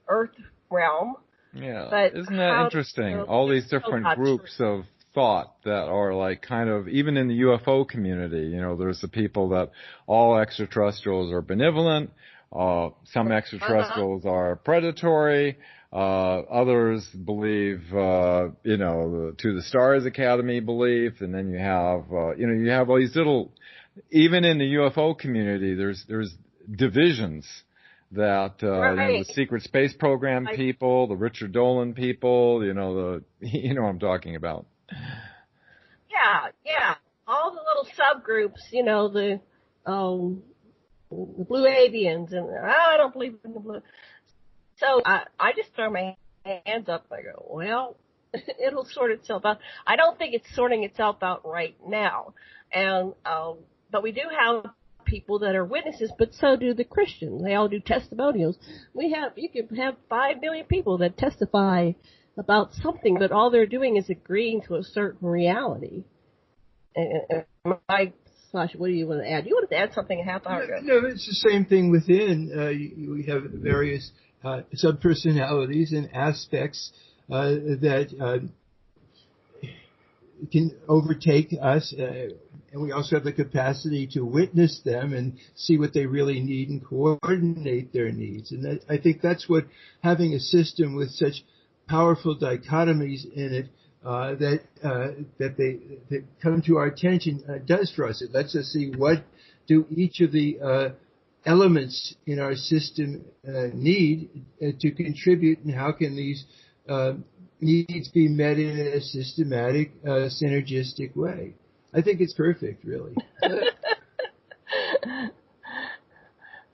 earth realm. Yeah. But isn't that interesting? All these different groups of thought that are like kind of, even in the UFO community, there's the people that all extraterrestrials are benevolent, some extraterrestrials are predatory, others believe, to the Stars Academy belief, and then you have, you have all these little, even in the UFO community, there's divisions that, the secret space program people, the Richard Dolan people, what I'm talking about. Yeah. All the little subgroups, the blue avians, and I don't believe in the blue. So I just throw my hands up. I go, well, it'll sort itself out. I don't think it's sorting itself out right now. And but we do have people that are witnesses, but so do the Christians. They all do testimonials. You can have 5 million people that testify about something, but all they're doing is agreeing to a certain reality. Sasha, what do you want to add? You wanted to add something a half hour ago. No, it's the same thing within. We have various subpersonalities and aspects that can overtake us, and we also have the capacity to witness them and see what they really need and coordinate their needs. And I think that's what having a system with such powerful dichotomies in it that come to our attention does for us. It lets us see what do each of the elements in our system need to contribute, and how can these needs be met in a systematic, synergistic way. I think it's perfect, really.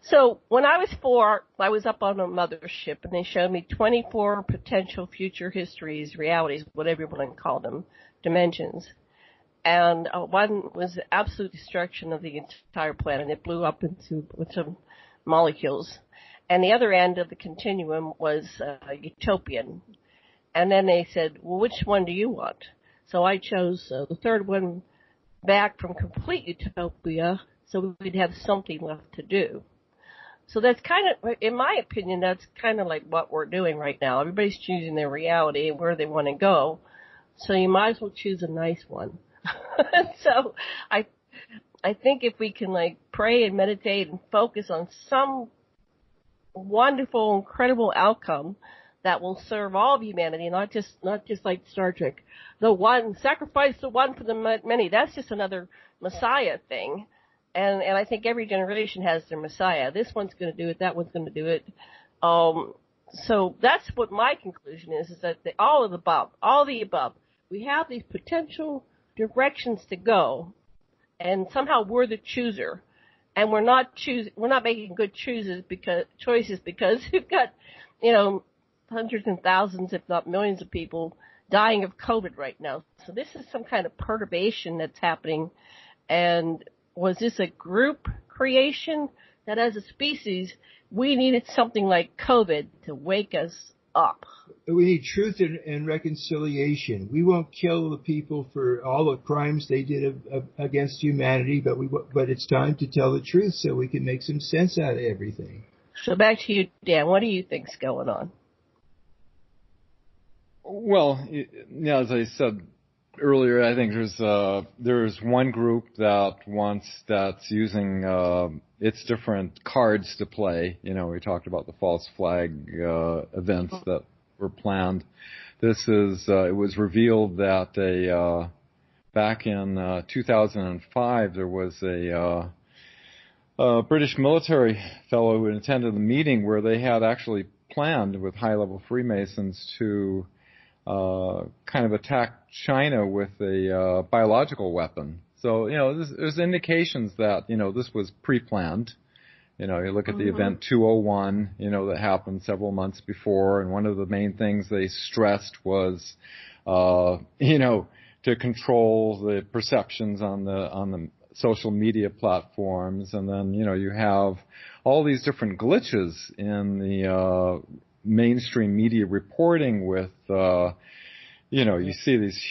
So when I was 4, I was up on a mothership, and they showed me 24 potential future histories, realities, whatever you want to call them, dimensions. And one was the absolute destruction of the entire planet. It blew up with some molecules. And the other end of the continuum was utopian. And then they said, well, which one do you want? So I chose the third one back from complete utopia, so we'd have something left to do. So that's kind of, in my opinion, that's kind of like what we're doing right now. Everybody's choosing their reality and where they want to go. So you might as well choose a nice one. So I think if we can pray and meditate and focus on some wonderful, incredible outcome that will serve all of humanity, not just like Star Trek, the one, sacrifice the one for the many. That's just another Messiah thing. And I think every generation has their Messiah. This one's going to do it. That one's going to do it. So that's what my conclusion is that all of the above, we have these potential directions to go, and somehow we're the chooser, and we're not making good choices because we've got, hundreds and thousands, if not millions of people dying of COVID right now. So this is some kind of perturbation that's happening. And was this a group creation that as a species, we needed something like COVID to wake us up. We need truth and reconciliation. We won't kill the people for all the crimes they did against humanity, but it's time to tell the truth so we can make some sense out of everything. So back to you, Dan. What do you think's going on? Well, as I said earlier, I think there's one group that's using its different cards to play. We talked about the false flag events that were planned. It was revealed that back in 2005 there was a British military fellow who attended the meeting where they had actually planned with high-level Freemasons to kind of attack China with a biological weapon. So, there's indications that, this was pre-planned. You look at the event 201, that happened several months before, and one of the main things they stressed was, to control the perceptions on the social media platforms. And then, you have all these different glitches in the mainstream media reporting with, you see these.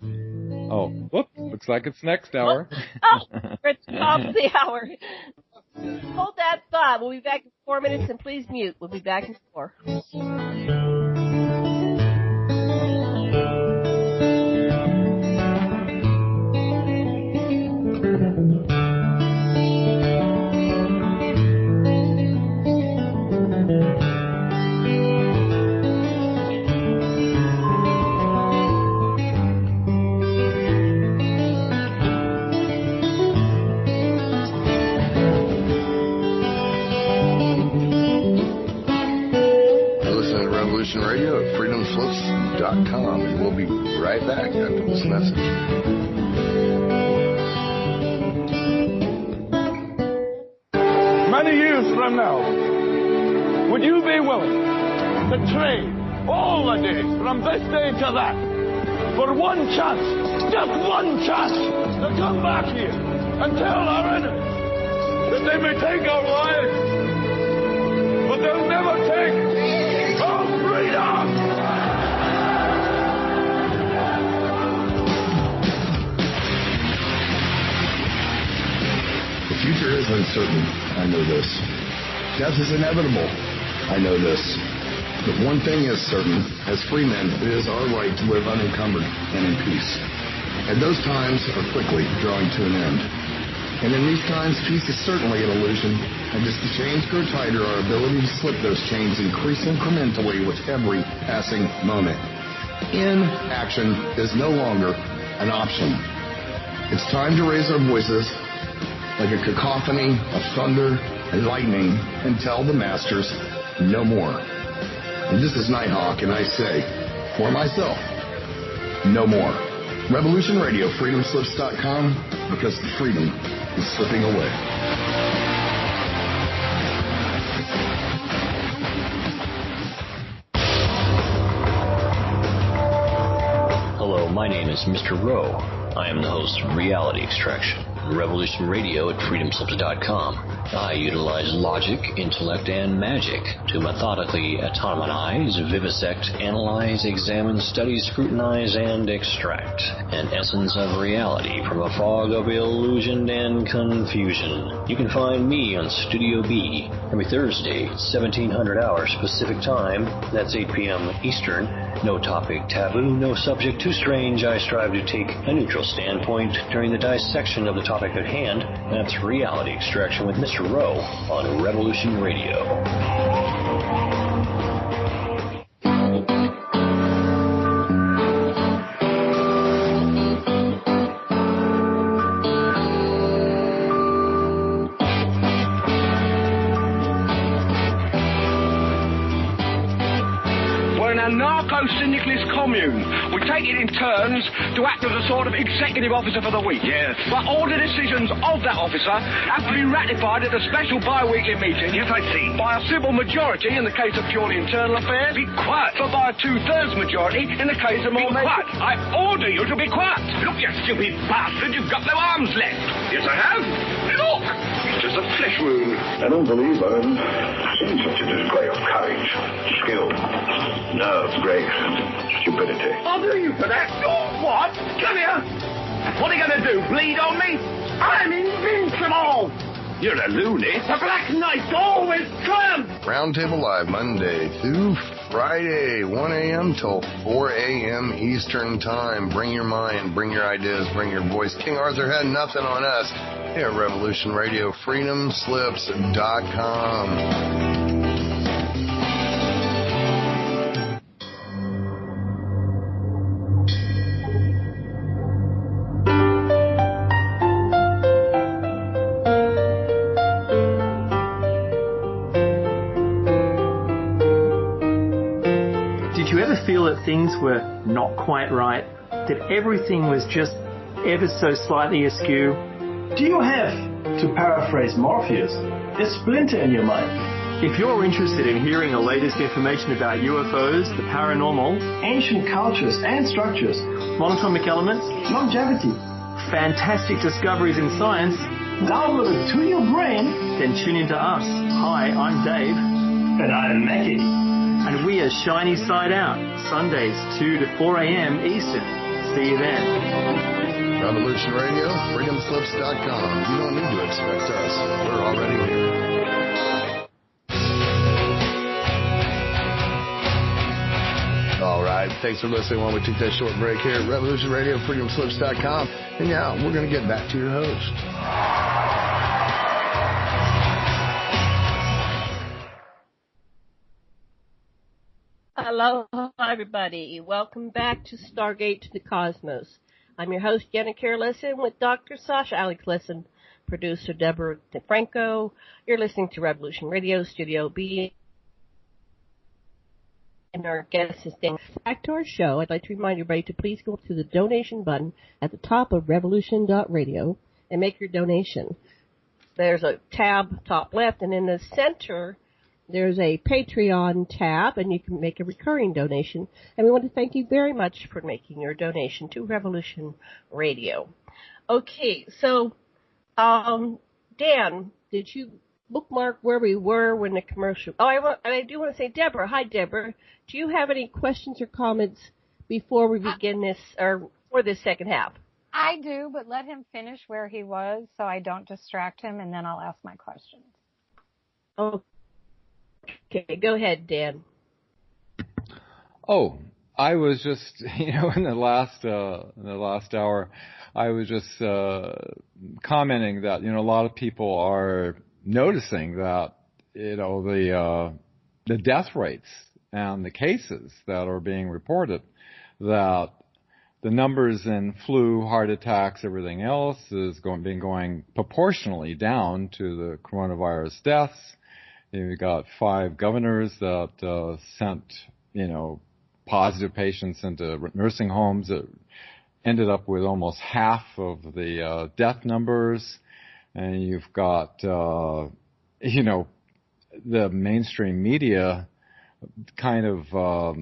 Looks like it's next hour. We're at the top of the hour. Hold that thought. We'll be back in 4 minutes, and please mute. We'll be back in 4. Radio at freedomslips.com, and we'll be right back after this message. Many years from now, would you be willing to trade all the days from this day to that for one chance, just one chance, to come back here and tell our enemies that they may take our lives, but they'll never take our freedom! The future is uncertain, I know this. Death is inevitable, I know this. But one thing is certain, as free men, it is our right to live unencumbered and in peace. And those times are quickly drawing to an end. And in these times, peace is certainly an illusion, and as the chains grow tighter, our ability to slip those chains increase incrementally with every passing moment. Inaction is no longer an option. It's time to raise our voices like a cacophony of thunder and lightning and tell the masters no more. And this is Nighthawk, and I say, for myself, no more. Revolution Radio, freedomslips.com, because the freedom is slipping away. Hello, my name is Mr. Rowe. I am the host of Reality Extraction, Revolution Radio at freedomslips.com. I utilize logic, intellect, and magic to methodically atomize, vivisect, analyze, examine, study, scrutinize, and extract an essence of reality from a fog of illusion and confusion. You can find me on Studio B every Thursday, 1700 hours Pacific Time. That's 8 p.m. Eastern. No topic taboo, no subject too strange. I strive to take a neutral standpoint during the dissection of the topic at hand. That's Reality Extraction with Mr. Rowe on Revolution Radio. Syndicalist commune. We take it in turns to act as a sort of executive officer for the week. Yes. But all the decisions of that officer have to be ratified at a special bi-weekly meeting. Yes, I see. By a civil majority in the case of purely internal affairs. Be quiet. But by a 2/3 majority in the case of more... Be quiet. I order you to be quiet. Look, you stupid bastard, you've got no arms left. Yes, I have. look! It's just a flesh wound. I don't believe I've seen such a display of courage, skill, nerve, grace, and stupidity. I'll do you for that. Oh, what? Come here. What are you going to do, bleed on me? I'm invincible. You're a loony. The Black Knight always triumphs. Roundtable Live, Monday through Friday, 1 a.m. till 4 a.m. Eastern Time. Bring your mind, bring your ideas, bring your voice. King Arthur had nothing on us. Here at Revolution Radio, freedomslips.com. Feel that things were not quite right, that everything was just ever so slightly askew? Do you have, to paraphrase Morpheus, a splinter in your mind? If you're interested in hearing the latest information about UFOs, the paranormal, ancient cultures and structures, monatomic elements, longevity, fantastic discoveries in science, download it to your brain, then tune into us. Hi, I'm Dave. And I'm Mackie. And we are Shiny Side Out, Sundays 2 to 4 a.m. Eastern. See you then. Revolution Radio, freedomslips.com. You don't need to expect us. We're already here. All right. Thanks for listening while we take that short break here at Revolution Radio, freedomslips.com. And now we're going to get back to your host. Aloha, everybody. Welcome back to Stargate to the Cosmos. I'm your host, Jenna Lessin, with Dr. Sasha Alex Lessin, producer Deborah DeFranco. You're listening to Revolution Radio, Studio B. And our guest is Dan. Back to our show, I'd like to remind everybody to please go to the donation button at the top of revolution.radio and make your donation. There's a tab top left, and in the center there's a Patreon tab, and you can make a recurring donation. And we want to thank you very much for making your donation to Revolution Radio. Okay, so, Dan, did you bookmark where we were when the commercial... Oh, I do want to say, Deborah. Hi, Deborah. Do you have any questions or comments before we begin this, or for this second half? I do, but let him finish where he was so I don't distract him, and then I'll ask my questions. Okay, go ahead, Dan. Oh, I was just, in the last hour, I was just commenting that, a lot of people are noticing that, the death rates and the cases that are being reported, that the numbers in flu, heart attacks, everything else is been going proportionally down to the coronavirus deaths. You've got 5 governors that sent, positive patients into nursing homes that ended up with almost half of the death numbers. And you've got, the mainstream media kind of,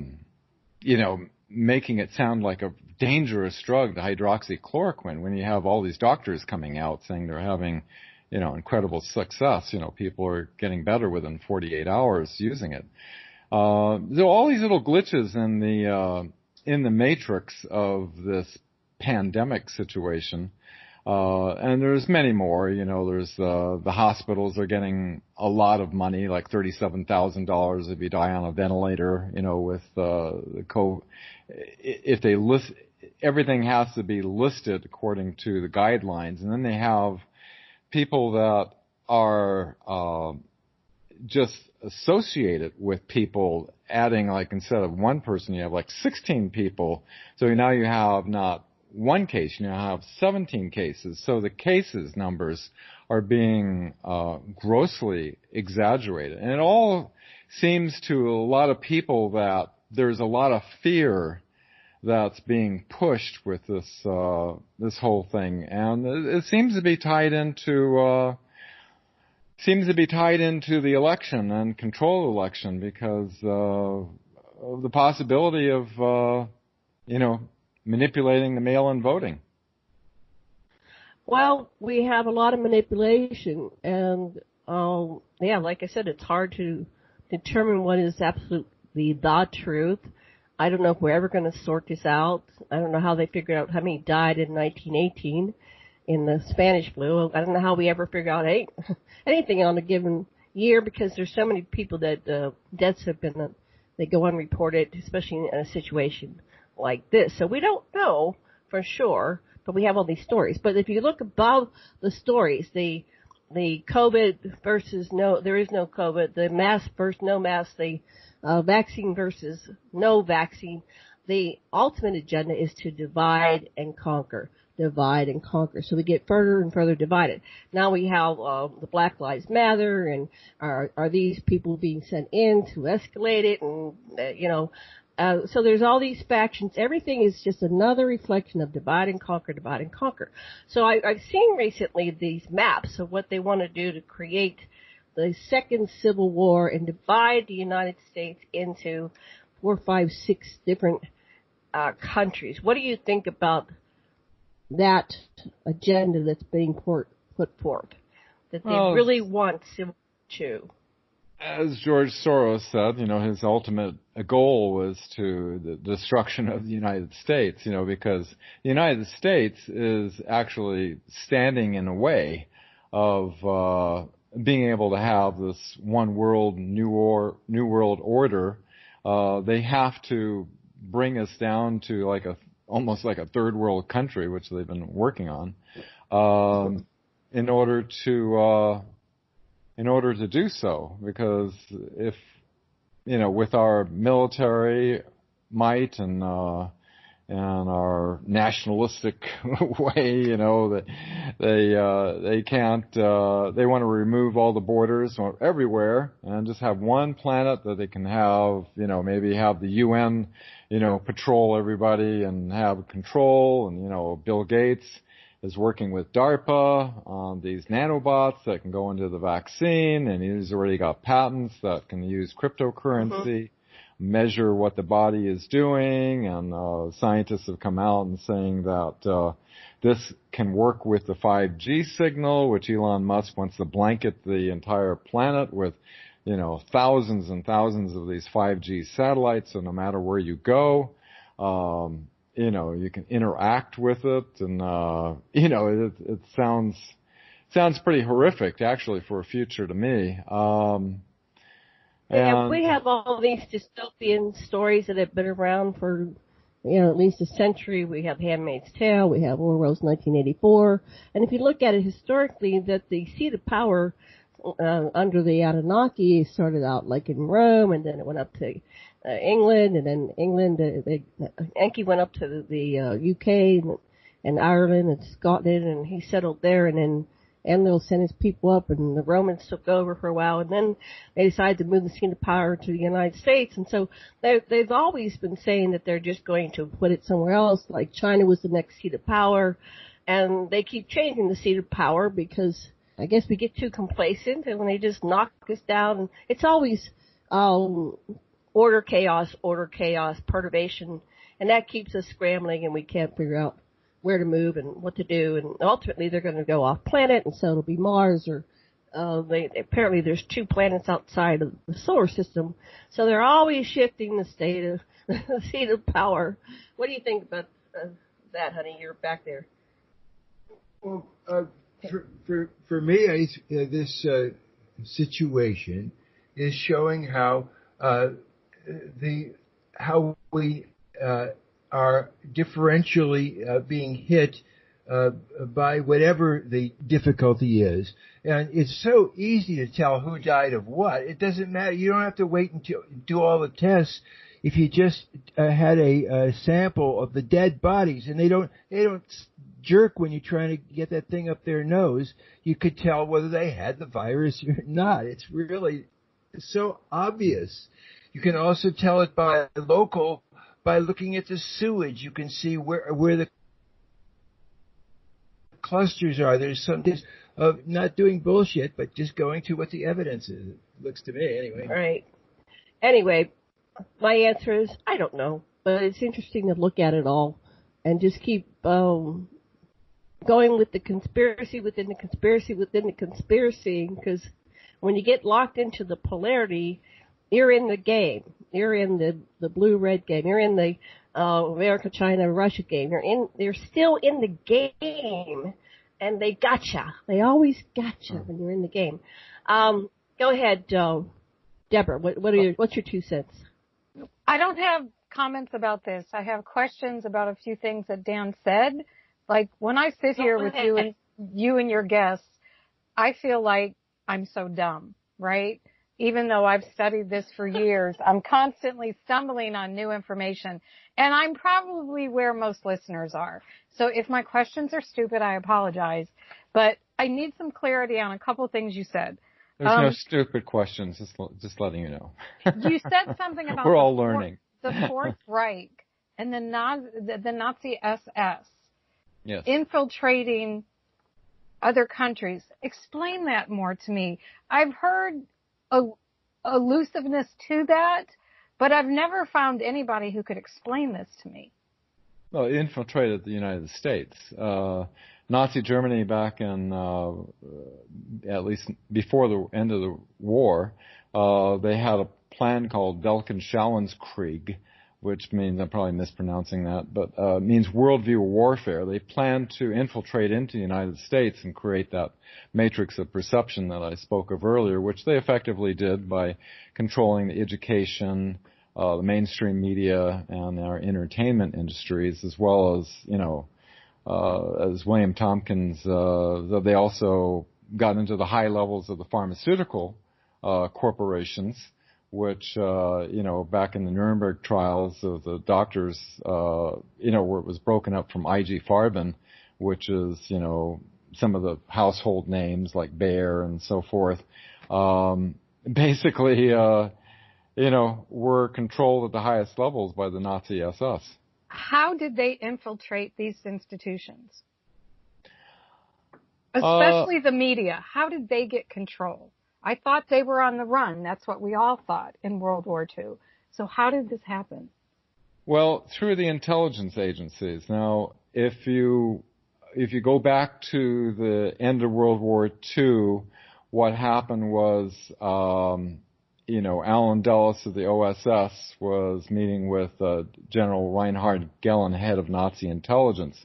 making it sound like a dangerous drug, the hydroxychloroquine, when you have all these doctors coming out saying they're having incredible success. People are getting better within 48 hours using it. There are all these little glitches in the matrix of this pandemic situation. And there's many more. There's the hospitals are getting a lot of money, like $37,000 if you die on a ventilator, with the COVID. If they list, everything has to be listed according to the guidelines. And then they have people that are just associated with people, adding, like, instead of one person, you have like 16 people. So now you have not one case, you now have 17 cases. So the cases numbers are being grossly exaggerated. And it all seems to a lot of people that there's a lot of fear that's being pushed with this this whole thing, and it seems to be tied into the election and control of the election, because of the possibility of manipulating the mail-in voting. Well, we have a lot of manipulation, and like I said, it's hard to determine what is absolutely the truth. I don't know if we're ever going to sort this out. I don't know how they figured out how many died in 1918 in the Spanish flu. I don't know how we ever figure out anything on a given year, because there's so many people that deaths have been they go unreported, especially in a situation like this. So we don't know for sure, but we have all these stories. But if you look above the stories, the COVID versus there is no COVID, the mask versus no mask, the vaccine versus no vaccine, the ultimate agenda is to divide and conquer. Divide and conquer. So we get further and further divided. Now we have the Black Lives Matter, and are these people being sent in to escalate it? And so there's all these factions. Everything is just another reflection of divide and conquer, divide and conquer. So I've seen recently these maps of what they want to do to create the second Civil War and divide the United States into 4, 5, 6 different countries. What do you think about that agenda that's being put forth, that they really want Civil War II? As George Soros said, his ultimate goal was the destruction of the United States, because the United States is actually standing in a way of being able to have this one world, new world order. They have to bring us down to almost like a third world country, which they've been working on, in order to do so. Because if, with our military might and our nationalistic way, that they can't, they want to remove all the borders everywhere and just have one planet that they can have, maybe have the UN, patrol everybody and have control. And, Bill Gates is working with DARPA on these nanobots that can go into the vaccine, and he's already got patents that can use cryptocurrency, measure what the body is doing, and scientists have come out and saying that this can work with the 5G signal, which Elon Musk wants to blanket the entire planet with, thousands and thousands of these 5G satellites, so no matter where you go, you can interact with it, and it sounds pretty horrific actually for a future to me. And we have all these dystopian stories that have been around for, at least a century. We have Handmaid's Tale, we have Orwell's 1984, and if you look at it historically, that the seat of power under the Anunnaki started out like in Rome, and then it went up to England, and then England, Enki went up to the UK and Ireland and Scotland, and he settled there, and then Enlil sent his people up, and the Romans took over for a while, and then they decided to move the seat of power to the United States. And so they've always been saying that they're just going to put it somewhere else, like China was the next seat of power, and they keep changing the seat of power because I guess we get too complacent, and when they just knock us down, it's always order, chaos, perturbation, and that keeps us scrambling, and we can't figure out where to move and what to do, and ultimately they're going to go off planet, and so it'll be Mars, or apparently there's 2 planets outside of the solar system, so they're always shifting the seat of power. What do you think about that, honey? You're back there. Well, for me, this situation is showing how we are differentially being hit by whatever the difficulty is. And it's so easy to tell who died of what. It doesn't matter. You don't have to wait until do all the tests. If you just had a sample of the dead bodies, and they don't jerk when you're trying to get that thing up their nose, you could tell whether they had the virus or not. It's really so obvious. You can also tell it by looking at the sewage. You can see where the clusters are. There's some of not doing bullshit, but just going to what the evidence is. It looks to me, anyway. Right. Anyway, my answer is I don't know, but it's interesting to look at it all and just keep going with the conspiracy within the conspiracy within the conspiracy, because when you get locked into the polarity, you're in the game. You're in the blue-red game. You're in the America, China, Russia game. You're still in the game, and they gotcha. They always gotcha when you're in the game. Go ahead, Deborah. What's your 2 cents? I don't have comments about this. I have questions about a few things that Dan said. Like when I sit here with you and your guests, I feel like I'm so dumb, right? Even though I've studied this for years, I'm constantly stumbling on new information, and I'm probably where most listeners are. So if my questions are stupid, I apologize, but I need some clarity on a couple things you said. There's no stupid questions, just letting you know. You said something about we're all learning. The Fourth Reich and the Nazi SS infiltrating other countries. Explain that more to me. I've heard elusiveness to that, but I've never found anybody who could explain this to me. Well, it infiltrated the United States. Nazi Germany back in, at least before the end of the war, they had a plan called Weltanschauungskrieg, which means, I'm probably mispronouncing that, but means worldview warfare. They planned to infiltrate into the United States and create that matrix of perception that I spoke of earlier, which they effectively did by controlling the education, the mainstream media, and our entertainment industries, as well as, as William Tompkins, they also got into the high levels of the pharmaceutical corporations, which, back in the Nuremberg trials of the doctors, where it was broken up from IG Farben, which is, some of the household names like Bayer and so forth, basically, were controlled at the highest levels by the Nazi SS. How did they infiltrate these institutions? Especially the media. How did they get control? I thought they were on the run. That's what we all thought in World War II. So how did this happen? Well, through the intelligence agencies. Now, if you go back to the end of World War II, what happened was, Alan Dulles of the OSS was meeting with General Reinhard Gehlen, head of Nazi intelligence,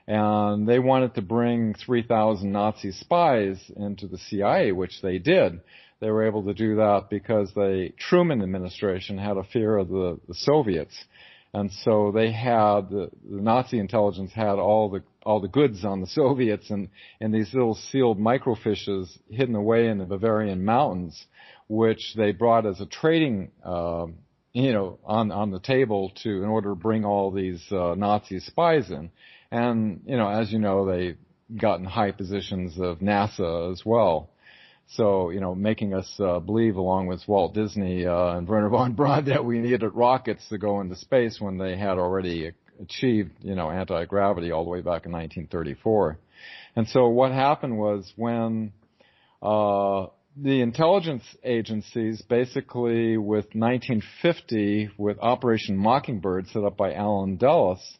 and they wanted to bring 3,000 Nazi spies into the CIA, which they did. They were able to do that because the Truman administration had a fear of the Soviets, and so they had the Nazi intelligence had all the goods on the Soviets and these little sealed microfiches hidden away in the Bavarian mountains, which they brought as a trading, on the table in order to bring all these Nazi spies in. And, as you know, they got in high positions of NASA as well. So, making us believe, along with Walt Disney and Werner von Braun, that we needed rockets to go into space when they had already achieved, anti-gravity all the way back in 1934. And so what happened was when the intelligence agencies, basically with 1950, with Operation Mockingbird set up by Alan Dulles,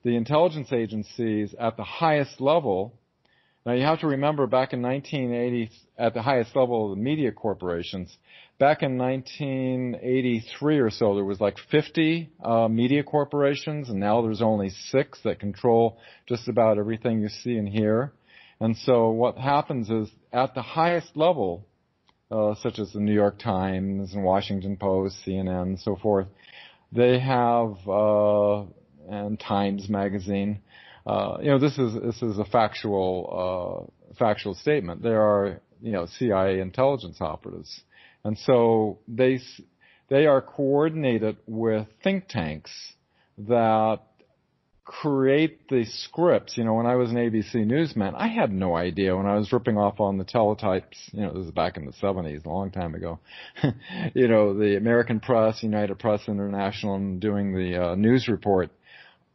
the intelligence agencies at the highest level, now you have to remember back in 1980, at the highest level of the media corporations, back in 1983 or so, there was like 50 media corporations, and now there's only 6 that control just about everything you see and hear. And so what happens is at the highest level, such as the New York Times and Washington Post, CNN, and so forth, they have, and Times Magazine, this is a factual statement. There are, CIA intelligence operatives. And so they are coordinated with think tanks that create the scripts. When I was an ABC newsman, I had no idea when I was ripping off on the teletypes, this is back in the 70s, a long time ago, the American Press, United Press International, and doing the news report.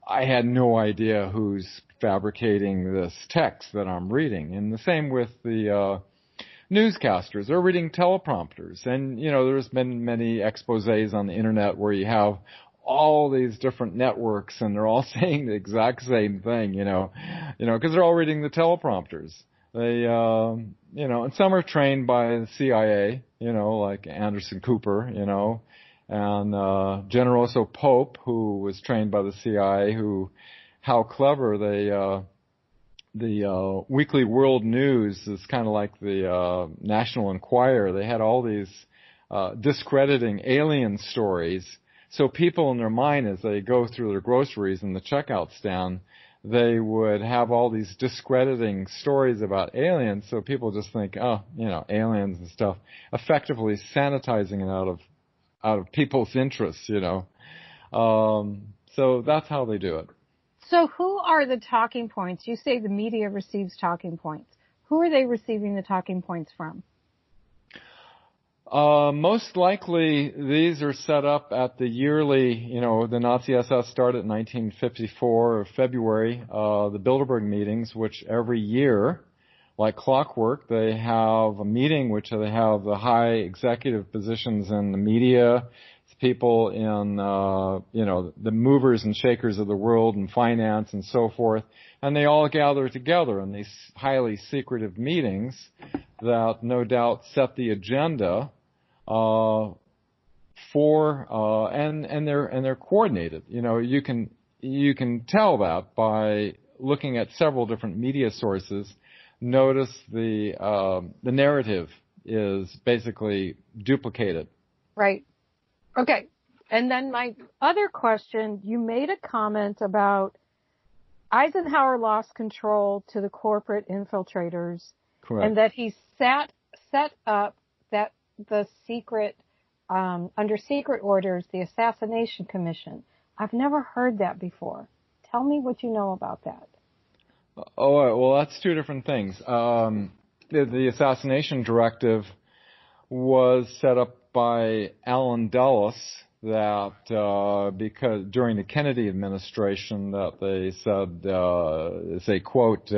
I had no idea who's fabricating this text that I'm reading. And the same with the newscasters. They're reading teleprompters. And, there's been many exposés on the internet where you have all these different networks, and they're all saying the exact same thing, because they're all reading the teleprompters. They, and some are trained by the CIA, like Anderson Cooper, and Generoso Pope, who was trained by the CIA, how clever the Weekly World News is kind of like the National Enquirer. They had all these discrediting alien stories. So people in their mind, as they go through their groceries in the checkout stand, they would have all these discrediting stories about aliens. So people just think, aliens and stuff, effectively sanitizing it out of people's interests, So that's how they do it. So who are the talking points? You say the media receives talking points. Who are they receiving the talking points from? Most likely, these are set up at the yearly, the Nazi SS started in 1954, February, the Bilderberg Meetings, which every year, like clockwork, they have a meeting which they have the high executive positions in the media, people in, the movers and shakers of the world and finance and so forth, and they all gather together in these highly secretive meetings that no doubt set the agenda and they're coordinated. You can tell that by looking at several different media sources. Notice the narrative is basically duplicated. Right. Okay. And then my other question, you made a comment about Eisenhower lost control to the corporate infiltrators. Correct. And that he set up that the secret, under secret orders, the Assassination Commission. I've never heard that before. Tell me what you know about that. Oh, well, that's two different things. The Assassination Directive was set up by Allen Dulles that because during the Kennedy administration that they said, say, quote,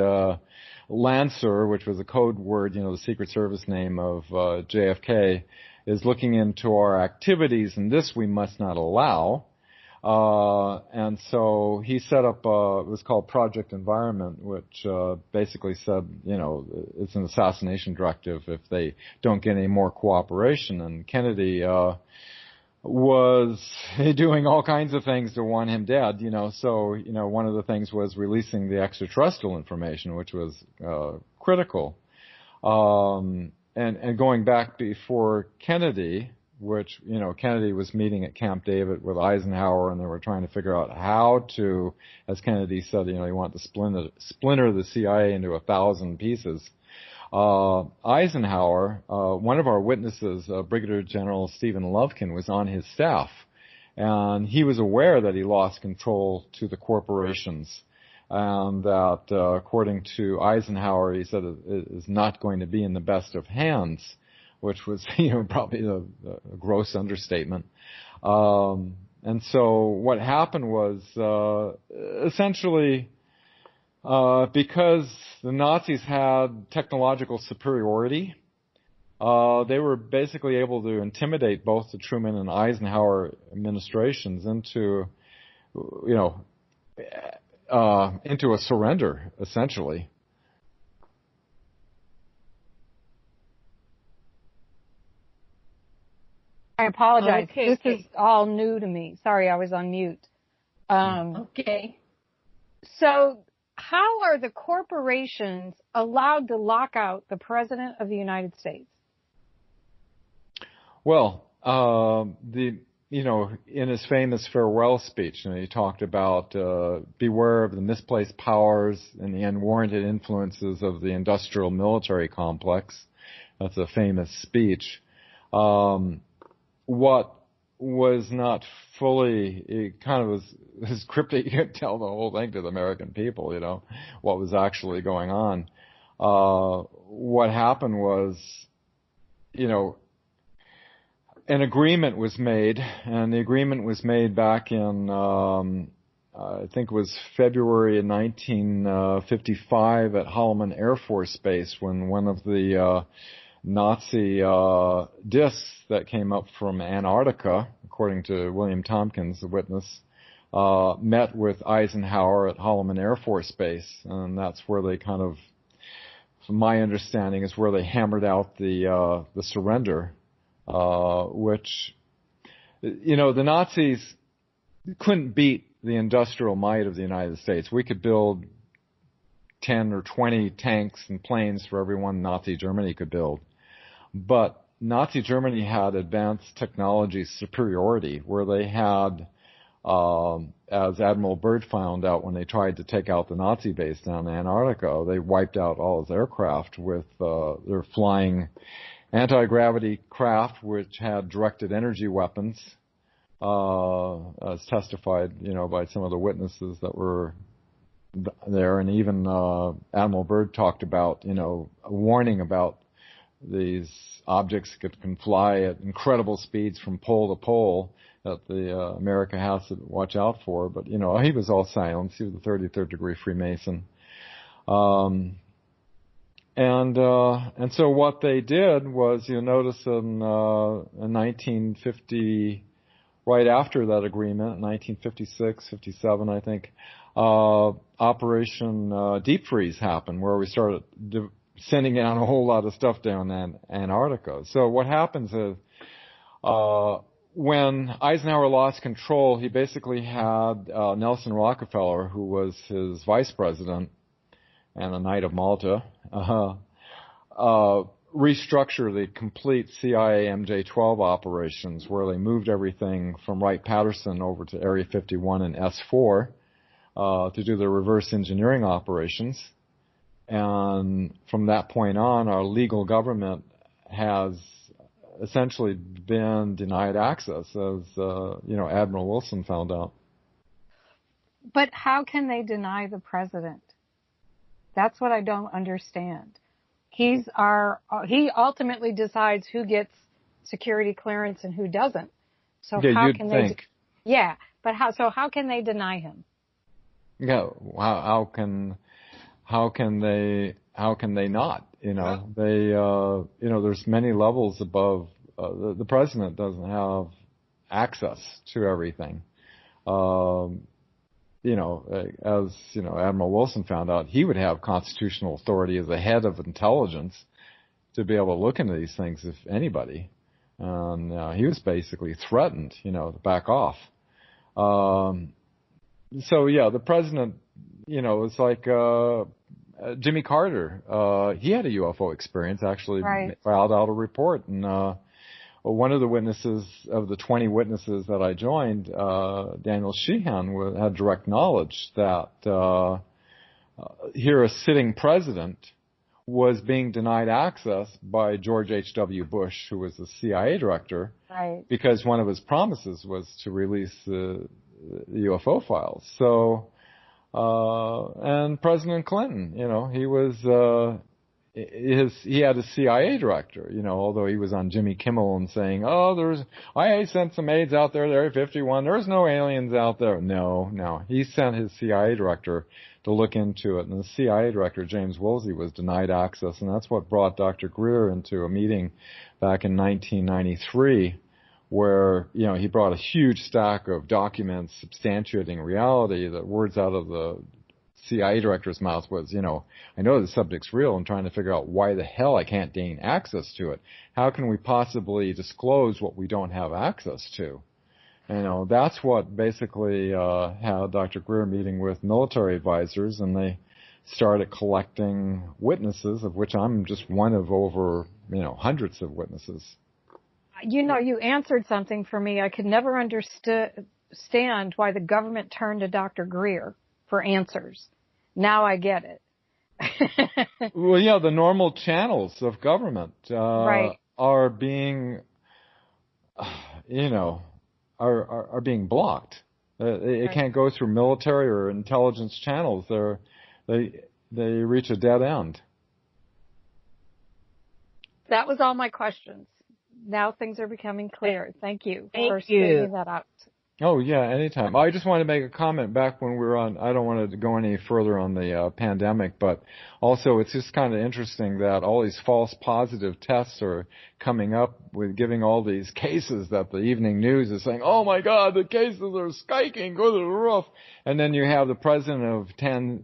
Lancer, which was a code word, the Secret Service name of JFK, is looking into our activities, and this we must not allow. And so he set up, it was called Project Environment, which basically said, it's an assassination directive if they don't get any more cooperation. And Kennedy was doing all kinds of things to want him dead, So, one of the things was releasing the extraterrestrial information, which was critical. And going back before Kennedy, which, Kennedy was meeting at Camp David with Eisenhower, and they were trying to figure out how to, as Kennedy said, he wanted to splinter the CIA into 1,000 pieces. Eisenhower, one of our witnesses, Brigadier General Stephen Lovkin, was on his staff, and he was aware that he lost control to the corporations, and that, according to Eisenhower, he said it is not going to be in the best of hands, which was, probably a gross understatement. And so what happened was, essentially, because the Nazis had technological superiority, they were basically able to intimidate both the Truman and Eisenhower administrations into a surrender, essentially. I apologize. Okay, this is all new to me. Sorry, I was on mute. Okay. So how are the corporations allowed to lock out the President of the United States? Well, in his famous farewell speech, he talked about beware of the misplaced powers and the unwarranted influences of the industrial military complex. That's a famous speech. What was not fully, it kind of was cryptic. You could tell the whole thing to the American people, what was actually going on. What happened was, an agreement was made, and the agreement was made back in, I think it was February of 1955 at Holloman Air Force Base, when one of the Nazi discs that came up from Antarctica, of according to William Tompkins, the witness, met with Eisenhower at Holloman Air Force Base, and that's where they kind of, from my understanding, is where they hammered out the surrender, which, the Nazis couldn't beat the industrial might of the United States. We could build 10 or 20 tanks and planes for every one Nazi Germany could build. But Nazi Germany had advanced technology superiority where they had, as Admiral Byrd found out when they tried to take out the Nazi base down in Antarctica, they wiped out all his aircraft with their flying anti-gravity craft, which had directed energy weapons, as testified, by some of the witnesses that were there. And even Admiral Byrd talked about, a warning about these objects that can fly at incredible speeds from pole to pole that America has to watch out for. But, he was all silence. He was a 33rd degree Freemason. And so what they did was, notice in 1950, right after that agreement, 1956, 57, I think, Operation Deep Freeze happened, where we started sending out a whole lot of stuff down in Antarctica. So what happens is, when Eisenhower lost control, he basically had Nelson Rockefeller, who was his vice president and a Knight of Malta, restructure the complete CIA MJ-12 operations, where they moved everything from Wright-Patterson over to Area 51 and S4 to do the reverse engineering operations. And from that point on, our legal government has essentially been denied access, as Admiral Wilson found out. But how can they deny the president? That's what I don't understand. He ultimately decides who gets security clearance and who doesn't. So how can they? Yeah, but how can they deny him? Yeah, how can they not? There's many levels above. The president doesn't have access to everything. As Admiral Wilson found out, he would have constitutional authority as the head of intelligence to be able to look into these things, if anybody. And he was basically threatened, to back off. The president, it's like Jimmy Carter. He had a UFO experience, actually. Right. Filed out a report. And one of the witnesses, of the 20 witnesses that I joined, Daniel Sheehan, had direct knowledge that here a sitting president was being denied access by George H.W. Bush, who was the CIA director, right, because one of his promises was to release the UFO files. So, and President Clinton, he was, he had a CIA director, although he was on Jimmy Kimmel and saying, I sent some aides out there, Area 51, there's no aliens out there. No. He sent his CIA director to look into it, and the CIA director, James Woolsey, was denied access, and that's what brought Dr. Greer into a meeting back in 1993, where, he brought a huge stack of documents substantiating reality. The words out of the CIA director's mouth was, I know the subject's real. I'm trying to figure out why the hell I can't gain access to it. How can we possibly disclose what we don't have access to? That's what basically had Dr. Greer meeting with military advisors, and they started collecting witnesses, of which I'm just one of over, hundreds of witnesses. You answered something for me. I could never understand why the government turned to Dr. Greer for answers. Now I get it. Well, yeah, the normal channels of government right, are being, are being blocked. It can't go through military or intelligence channels. They reach a dead end. That was all my questions. Now things are becoming clear. Thank you for spinning that out. Oh, yeah, anytime. I just wanted to make a comment back when we were on, I don't want to go any further on the pandemic, but also it's just kind of interesting that all these false positive tests are coming up with giving all these cases that the evening news is saying, oh my God, the cases are spiking, go to the roof. And then you have the president of Tanzania,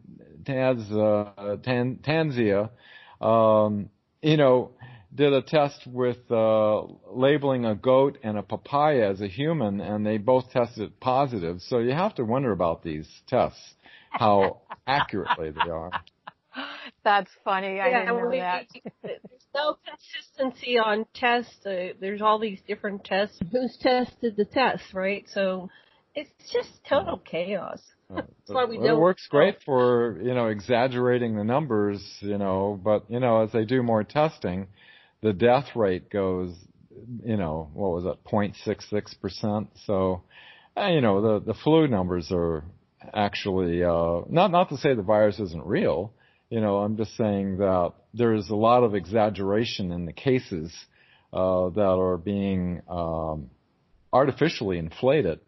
did a test with labeling a goat and a papaya as a human, and they both tested positive. So you have to wonder about these tests, how accurately they are. That's funny. I didn't know that. There's no consistency on tests. There's all these different tests. Who's tested the tests, right? So it's just total chaos. That's why we don't. It works great for, exaggerating the numbers, but, as they do more testing, the death rate goes, what was it, 0.66%. So, the flu numbers are actually, not to say the virus isn't real. I'm just saying that there's a lot of exaggeration in the cases, that are being, artificially inflated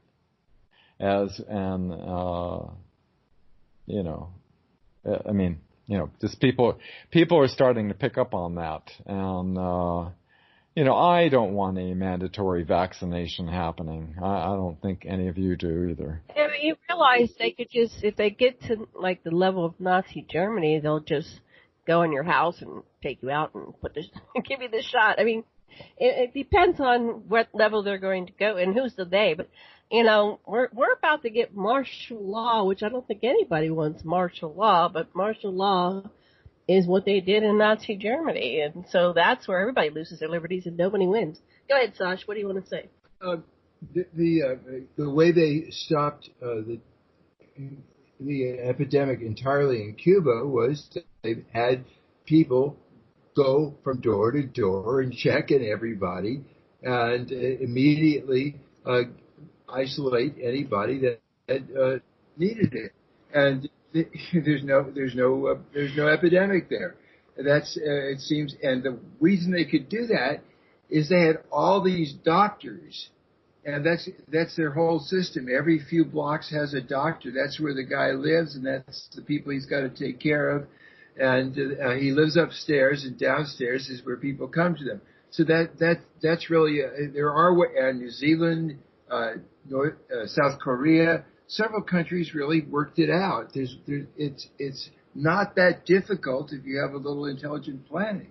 just people are starting to pick up on that. And, I don't want a mandatory vaccination happening. I don't think any of you do either. And you realize they could just, if they get to like the level of Nazi Germany, they'll just go in your house and take you out and give you the shot. I mean, it depends on what level they're going to go and who's the they, but we're about to get martial law, which I don't think anybody wants martial law, but martial law is what they did in Nazi Germany. And so that's where everybody loses their liberties and nobody wins. Go ahead, Sash. What do you want to say? The way they stopped the epidemic entirely in Cuba was that they had people go from door to door and check on everybody and immediately isolate anybody that needed it, and there's no epidemic there. That's it seems, and the reason they could do that is they had all these doctors, and that's their whole system. Every few blocks has a doctor. That's where the guy lives, and that's the people he's got to take care of. And he lives upstairs, and downstairs is where people come to them. So that's really there are New Zealand. South Korea, several countries really worked it out. It's not that difficult if you have a little intelligent planning.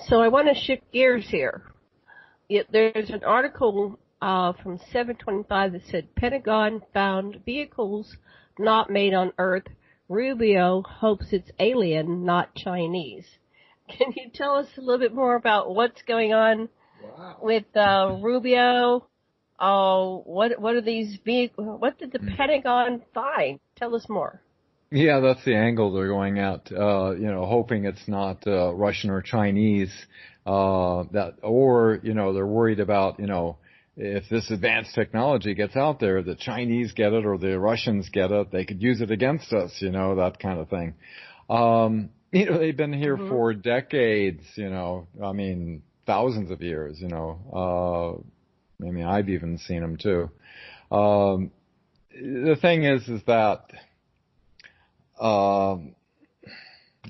So I want to shift gears here. There's an article from 725 that said Pentagon found vehicles not made on Earth. Rubio hopes it's alien, not Chinese. Can you tell us a little bit more about what's going on? Wow. With Rubio? What are these vehicles? What did the Pentagon find? Tell us more. Yeah, that's the angle they're going at. Hoping it's not Russian or Chinese. They're worried about if this advanced technology gets out there, the Chinese get it or the Russians get it, they could use it against us. That kind of thing. They've been here for decades. Thousands of years, I've even seen them too. The thing is that, what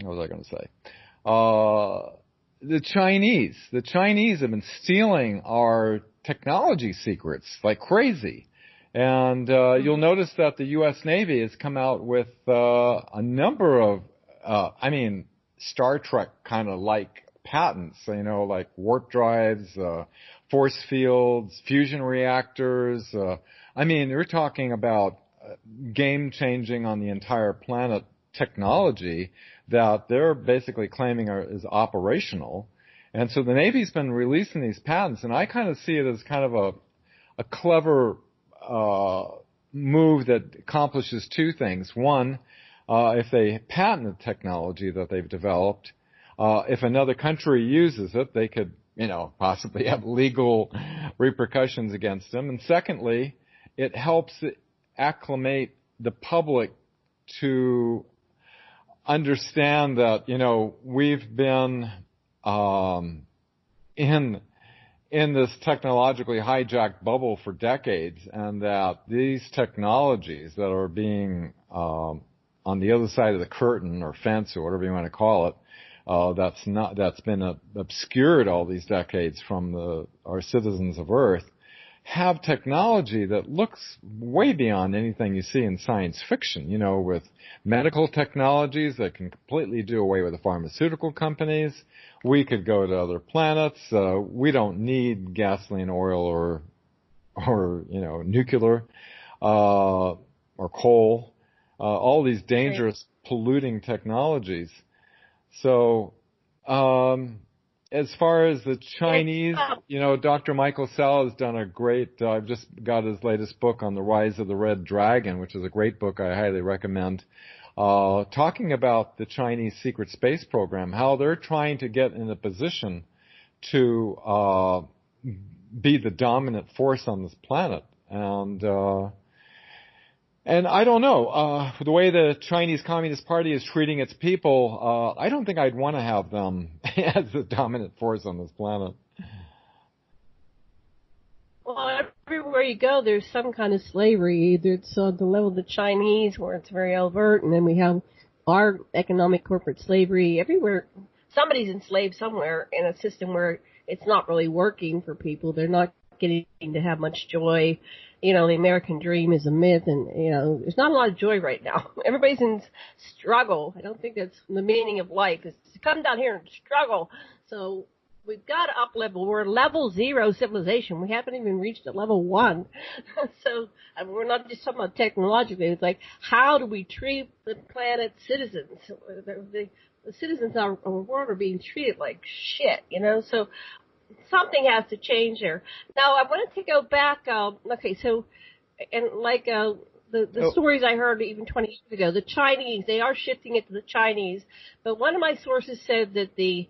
was I going to say? The Chinese have been stealing our technology secrets like crazy. And, you'll notice that the U.S. Navy has come out with, a number of, Star Trek kind of like patents, like warp drives, force fields, fusion reactors. We're talking about game changing on the entire planet technology that they're basically claiming is operational. And so the Navy's been releasing these patents, and I kind of see it as kind of a clever move that accomplishes two things. One, if they patent the technology that they've developed, if another country uses it, they could, possibly have legal repercussions against them. And secondly, it helps acclimate the public to understand that, we've been in this technologically hijacked bubble for decades, and that these technologies that are being on the other side of the curtain or fence or whatever you want to call it, that's been obscured all these decades from our citizens of Earth, have technology that looks way beyond anything you see in science fiction, with medical technologies that can completely do away with the pharmaceutical companies. We could go to other planets. We don't need gasoline, oil, or nuclear, or coal. All these dangerous, polluting technologies. So, as far as the Chinese, Dr. Michael Sal has done a great, I've just got his latest book on the rise of the Red Dragon, which is a great book I highly recommend, talking about the Chinese secret space program, how they're trying to get in a position to be the dominant force on this planet. And I don't know, the way the Chinese Communist Party is treating its people, I don't think I'd want to have them as the dominant force on this planet. Well, everywhere you go, there's some kind of slavery. Either it's on the level of the Chinese, where it's very overt, and then we have our economic corporate slavery. Everywhere, somebody's enslaved somewhere in a system where it's not really working for people. They're not getting to have much joy. The American dream is a myth, and, there's not a lot of joy right now. Everybody's in struggle. I don't think that's the meaning of life, is to come down here and struggle. So we've got to up level. We're level 0 civilization. We haven't even reached at level 1. So we're not just talking about technologically. It's like, how do we treat the planet's citizens? The citizens of our world are being treated like shit, so something has to change there. Now, I wanted to go back, the stories I heard even 20 years ago, the Chinese, they are shifting it to the Chinese, but one of my sources said that the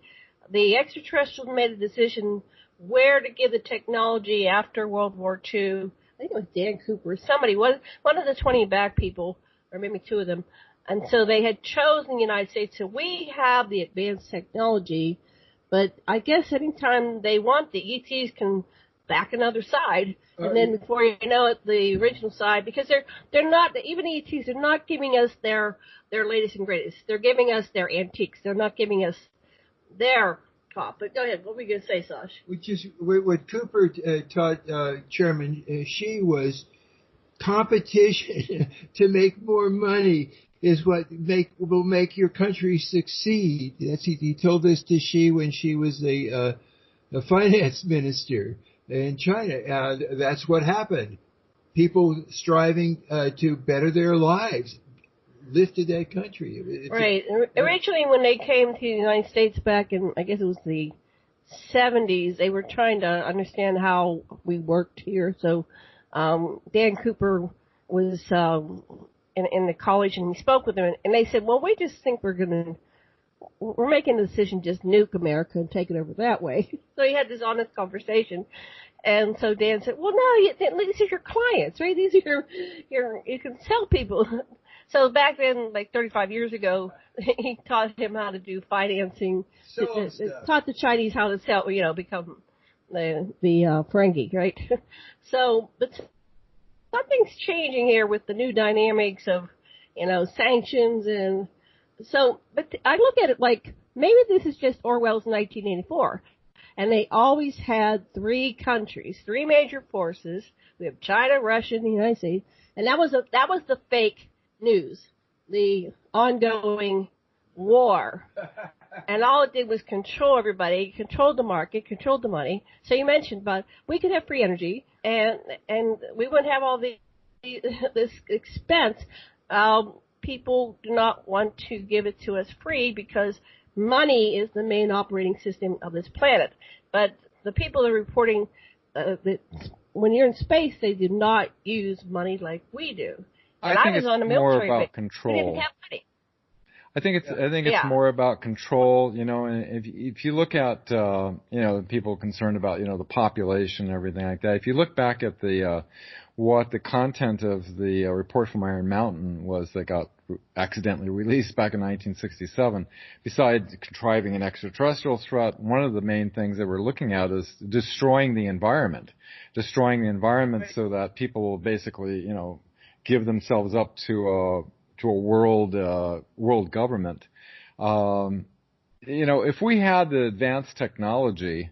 extraterrestrials made a decision where to give the technology after World War II. I think it was Dan Cooper, somebody, one of the 20 back people, or maybe 2 of them, and so they had chosen the United States, so we have the advanced technology. But I guess anytime they want, the ETs can back another side, and then before you know it, the original side, because they're not, even ETs, they're not giving us their latest and greatest. They're giving us their antiques. They're not giving us their top. But go ahead. What were you going to say, Sash? Which is what Cooper taught Chairman Xi was competition to make more money is what will make your country succeed. He told this to Xi when she was the finance minister in China. And that's what happened. People striving to better their lives lifted that country. Right. Originally, when they came to the United States back in, I guess it was the 70s, they were trying to understand how we worked here. So Dan Cooper was in the college, and he spoke with them, and they said, well, we just think we're making the decision just nuke America and take it over that way. So he had this honest conversation. And so Dan said, well, no, these are your clients, right? These are you can sell people. So back then, like 35 years ago, he taught him how to do financing. Taught the Chinese how to sell, become the Ferengi, right? So, but something's changing here with the new dynamics of, sanctions, and so, but I look at it like maybe this is just Orwell's 1984, and they always had 3 countries, 3 major forces. We have China, Russia, and the United States, and that was the fake news, the ongoing war. And all it did was control everybody, control the market, control the money. So you mentioned, but we could have free energy, and we wouldn't have all this expense. People do not want to give it to us free because money is the main operating system of this planet. But the people are reporting that when you're in space, they do not use money like we do. And I think was it's on a more military about base. control. We didn't have money. I think it's more about control, and if you look at, people concerned about, the population and everything like that. If you look back at what the content of the report from Iron Mountain was that got accidentally released back in 1967, besides contriving an extraterrestrial threat, one of the main things that we're looking at is destroying the environment so that people will basically, give themselves up to a world government. If we had the advanced technology,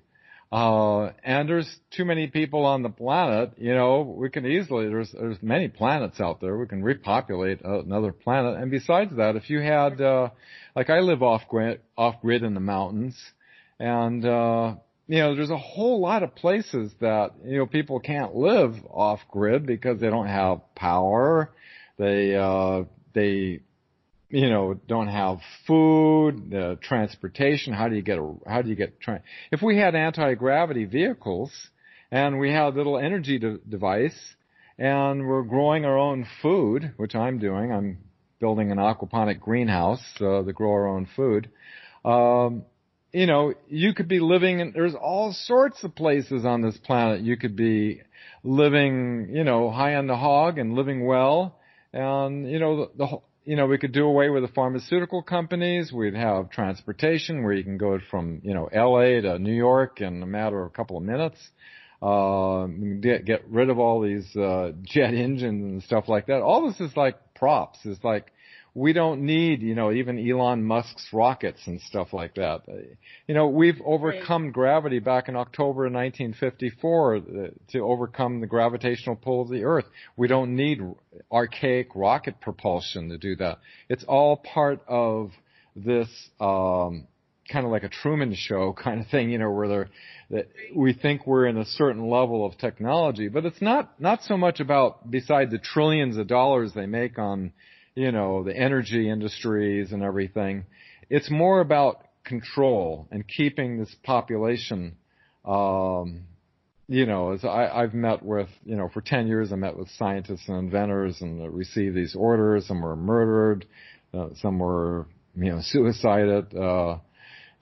and there's too many people on the planet, we can easily, there's many planets out there, we can repopulate another planet. And besides that, if you had, like I live off grid in the mountains, and, there's a whole lot of places that, people can't live off grid because they don't have power, they don't have food, transportation. How do you get if we had anti-gravity vehicles and we had a little energy device and we're growing our own food, which I'm doing, I'm building an aquaponic greenhouse to grow our own food. You could be living in, there's all sorts of places on this planet. You could be living, high on the hog and living well. And, we could do away with the pharmaceutical companies. We'd have transportation where you can go from, LA to New York in a matter of a couple of minutes. Get rid of all these, jet engines and stuff like that. All this is like props. It's like, we don't need, even Elon Musk's rockets and stuff like that. We've overcome gravity back in October 1954 to overcome the gravitational pull of the Earth. We don't need archaic rocket propulsion to do that. It's all part of this kind of like a Truman Show kind of thing, where we think we're in a certain level of technology. But it's not so much about, beside the trillions of dollars they make on the energy industries and everything. It's more about control and keeping this population, as I've met with, for 10 years I met with scientists and inventors and received these orders. Some were murdered, some were, suicided.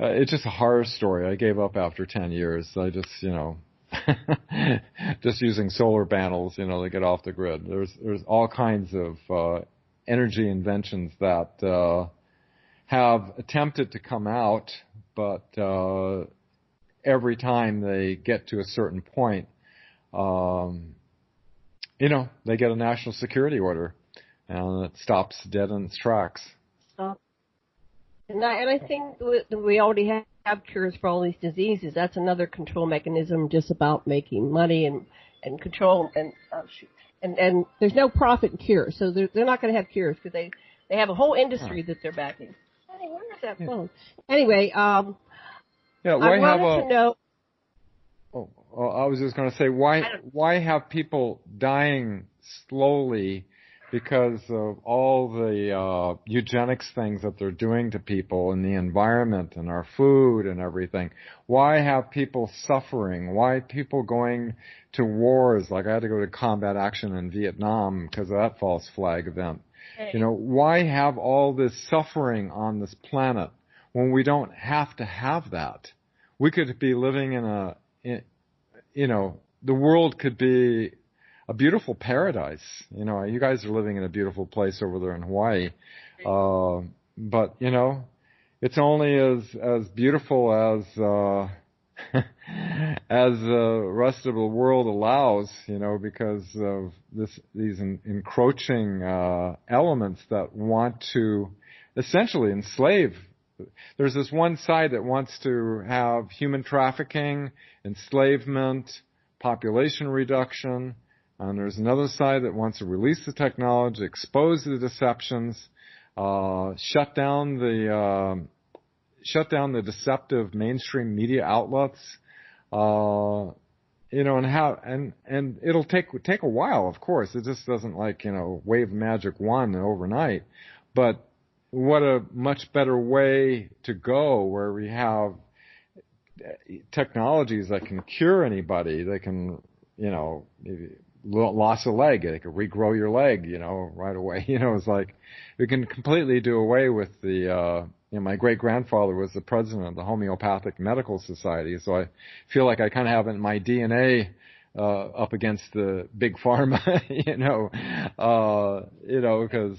It's just a horror story. I gave up after 10 years. I just, just using solar panels, to get off the grid. There's all kinds of, energy inventions that have attempted to come out, but every time they get to a certain point, they get a national security order, and it stops dead in its tracks. And I think we already have cures for all these diseases. That's another control mechanism, just about making money and control and And there's no profit in cures, so they're not going to have cures because they have a whole industry that they're backing. Hey, where's that phone? Anyway, I wanted to know. Oh, I was just going to say, why have people dying slowly because of all the eugenics things that they're doing to people and the environment and our food and everything? Why have people suffering? Why people going to wars? Like I had to go to combat action in Vietnam because of that false flag event. Why have all this suffering on this planet when we don't have to have that? We could be living the world could be a beautiful paradise. You guys are living in a beautiful place over there in Hawaii. But, it's only as beautiful as the rest of the world allows, because of these encroaching, elements that want to essentially enslave. There's this one side that wants to have human trafficking, enslavement, population reduction. And there's another side that wants to release the technology, expose the deceptions, shut down the deceptive mainstream media outlets, and it'll take a while, of course. It just doesn't wave a magic wand overnight. But what a much better way to go, where we have technologies that can cure anybody, that can, lost a leg, they could regrow your leg, right away. It's like we can completely do away with the. My great grandfather was the president of the Homeopathic Medical Society, so I feel like I kind of have it in my DNA up against the big pharma, because.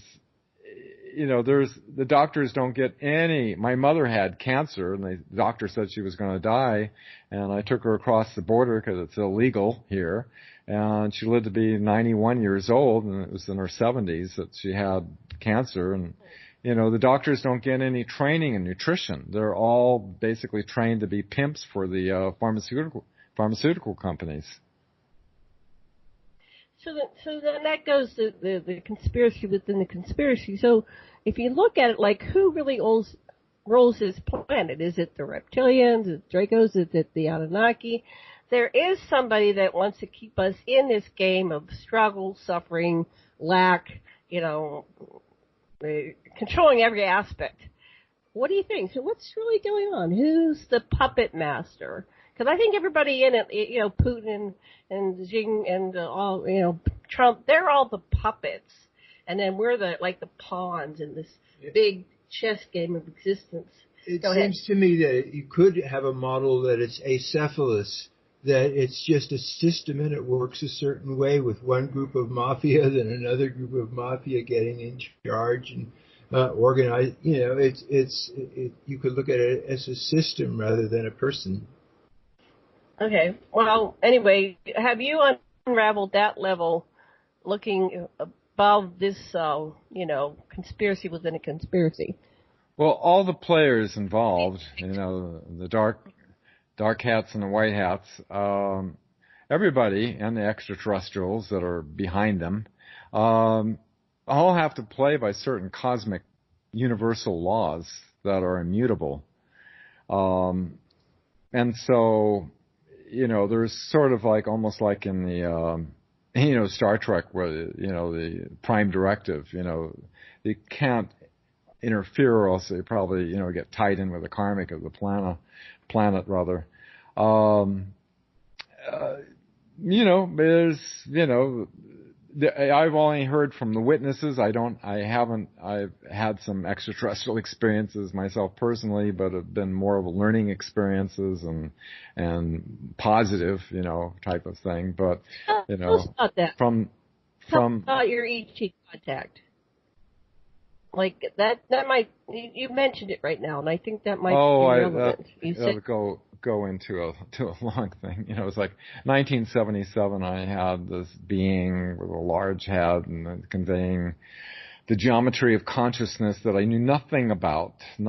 The doctors don't get any. My mother had cancer, and the doctor said she was going to die, and I took her across the border because it's illegal here, and she lived to be 91 years old, and it was in her 70s that she had cancer, and the doctors don't get any training in nutrition. They're all basically trained to be pimps for the pharmaceutical companies. So then that goes to the conspiracy within the conspiracy. So if you look at it, like, who really rules this planet? Is it the reptilians? Is it Dracos? Is it the Anunnaki? There is somebody that wants to keep us in this game of struggle, suffering, lack, controlling every aspect. What do you think? So what's really going on? Who's the puppet master? Because I think everybody in it, Putin and Xi and all, Trump, they're all the puppets, and then we're the pawns in this big chess game of existence. It seems to me that you could have a model that it's acephalous, that it's just a system and it works a certain way with one group of mafia, then another group of mafia getting in charge and organized. You could look at it as a system rather than a person. Okay. Well, anyway, have you unraveled that level, looking above this, conspiracy within a conspiracy? Well, all the players involved, the dark hats and the white hats, everybody and the extraterrestrials that are behind them, all have to play by certain cosmic universal laws that are immutable. And so, there's sort of almost like in the, Star Trek where, the prime directive, they can't interfere or else they probably, get tied in with the karmic of the planet rather. There's, I've only heard from the witnesses. I've had some extraterrestrial experiences myself personally, but have been more of a learning experiences and positive, type of thing. But, tell us about that. From about your ET contact. Like that might, you mentioned it right now, and I think that might be relevant. That'll go into a long thing. It was like 1977. I had this being with a large head and conveying the geometry of consciousness that I knew nothing about, and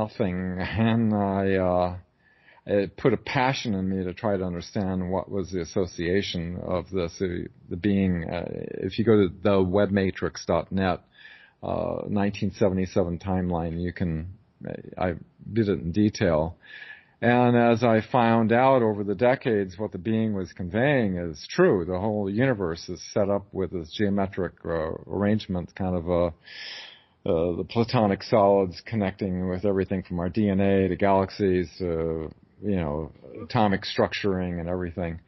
it put a passion in me to try to understand what was the association of this. The being, if you go to thewebmatrix.net. 1977 timeline, I did it in detail. And as I found out over the decades, what the being was conveying is true. The whole universe is set up with this geometric arrangement, kind of the platonic solids connecting with everything from our DNA to galaxies to, atomic structuring and everything.